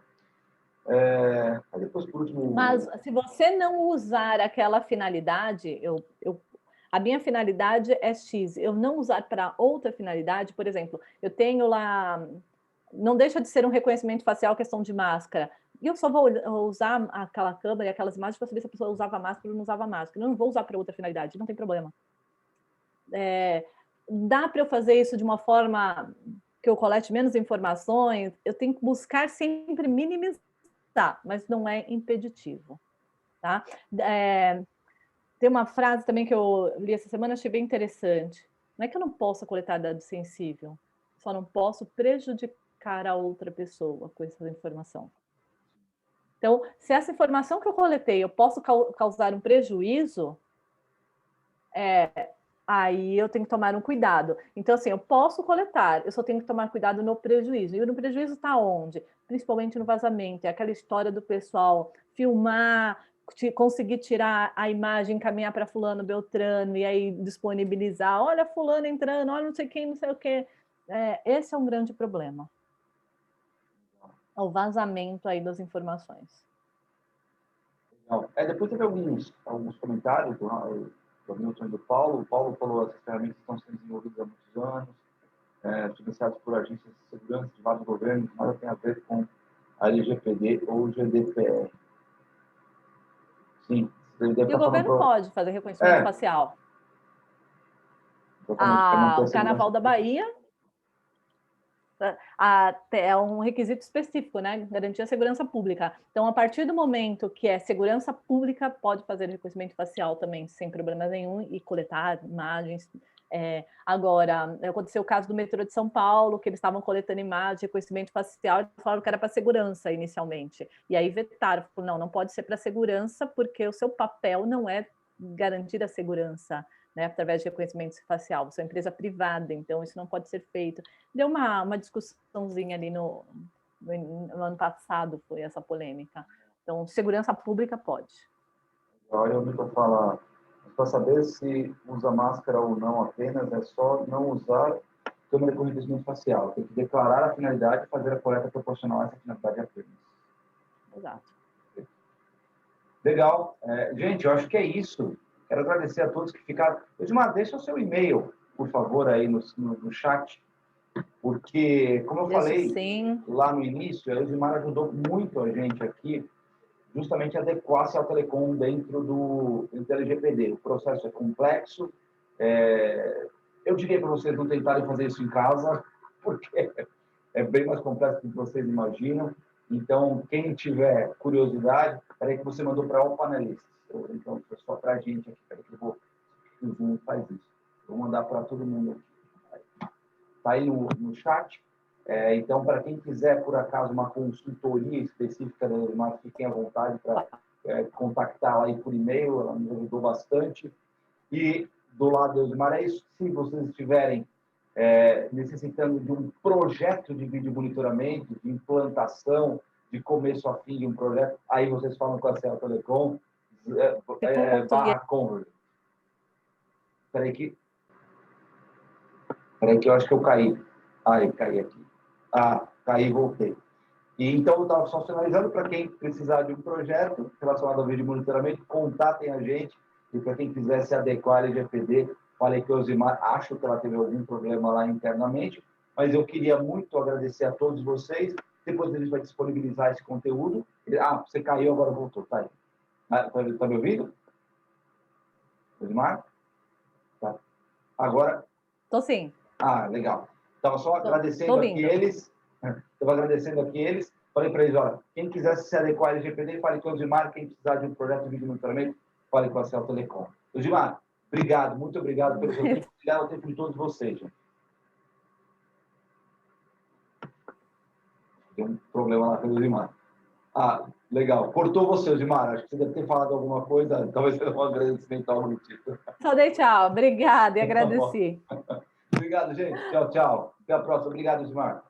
Aí depois, por último... Mas se você não usar aquela finalidade, a minha finalidade é X, eu não usar para outra finalidade, por exemplo, eu tenho lá, não deixa de ser um reconhecimento facial, questão de máscara, e eu só vou usar aquela câmera e aquelas imagens para saber se a pessoa usava máscara ou não usava máscara, eu não vou usar para outra finalidade, não tem problema. Dá para eu fazer isso de uma forma que eu colete menos informações, eu tenho que buscar sempre minimizar, mas não é impeditivo. Tá? Tem uma frase também que eu li essa semana, achei bem interessante. Não é que eu não possa coletar dado sensível, só não posso prejudicar a outra pessoa com essa informação. Então, se essa informação que eu coletei eu posso causar um prejuízo, aí eu tenho que tomar um cuidado. Então, assim, eu posso coletar, eu só tenho que tomar cuidado no prejuízo. E no prejuízo está onde? Principalmente no vazamento. É aquela história do pessoal filmar, conseguir tirar a imagem, encaminhar para fulano, beltrano, e aí disponibilizar. Olha fulano entrando, olha não sei quem, não sei o quê. Esse é um grande problema. O vazamento aí das informações. Depois teve alguns comentários do Milton e do Paulo. O Paulo falou que essas ferramentas estão sendo desenvolvidas há muitos anos, financiadas por agências de segurança de vários governos, nada tem a ver com a LGPD ou o GDPR. Sim. E o governo pode fazer reconhecimento facial. O Carnaval da Bahia é um requisito específico, né? Garantir a segurança pública. Então, a partir do momento que é segurança pública, pode fazer reconhecimento facial também, sem problema nenhum, e coletar imagens. Agora, aconteceu o caso do metrô de São Paulo, que eles estavam coletando imagem, reconhecimento facial, e falaram que era para segurança inicialmente. E aí vetaram, falaram, não pode ser para segurança, porque o seu papel não é garantir a segurança, né, através de reconhecimento facial. Você é uma empresa privada, então isso não pode ser feito. Deu uma discussãozinha ali no ano passado, foi essa polêmica. Então, segurança pública pode. Agora eu vou falar, para saber se usa máscara ou não apenas, é só não usar câmera com reconhecimento facial. Tem que declarar a finalidade e fazer a coleta proporcional a essa finalidade apenas. Exato. Legal. Gente, eu acho que é isso. Quero agradecer a todos que ficaram. Edmar, deixa o seu e-mail, por favor, aí no chat, porque, como eu falei lá no início, a Edmar ajudou muito a gente aqui, justamente a adequar a Cell Telecom dentro do LGPD. O processo é complexo. Eu diria para vocês não tentarem fazer isso em casa, porque é bem mais complexo do que vocês imaginam. Então, quem tiver curiosidade, peraí que você mandou para o panelista. Então, só para a gente aqui, peraí que o Zoom faz isso. Vou mandar para todo mundo aqui. Está aí no chat. Então, para quem quiser, por acaso, uma consultoria específica da Edmar, fiquem à vontade para contactar aí por e-mail, ela me ajudou bastante. E do lado da Edmar, é isso. Se vocês estiverem necessitando de um projeto de vídeo monitoramento, de implantação, de começo a fim de um projeto, aí vocês falam com a Cell Telecom, /Convert. Espera aí que eu acho que eu caí. Eu caí aqui. Caí e voltei. Então, eu estava só finalizando, para quem precisar de um projeto relacionado ao vídeo monitoramento, contatem a gente. E para quem quiser se adequar à LGPD, falei que a Osimar, acho que ela teve algum problema lá internamente, mas eu queria muito agradecer a todos vocês. Depois a gente vai disponibilizar esse conteúdo. Você caiu, agora voltou. Tá aí. Tá me ouvindo? Osimar? Tá. Agora? Tô sim. Legal. Estava só agradecendo aqui eles. Estava agradecendo aqui eles. Falei para eles, olha, quem quiser se adequar ao LGPD, fale com o Osimar. Quem precisar de um projeto de vídeo monitoramento, fale com a Cell Telecom. Osimar, obrigado, muito obrigado pelo seu tempo. Obrigado ao tempo de todos vocês, gente. Tem um problema lá com o Osimar. Legal. Cortou você, Osimar. Acho que você deve ter falado alguma coisa. Talvez seja um agradecimento ao algum tipo. Só dei tchau. Obrigada e agradeci. Obrigado, gente. Tchau, tchau. Até a próxima. Obrigado, Osimar.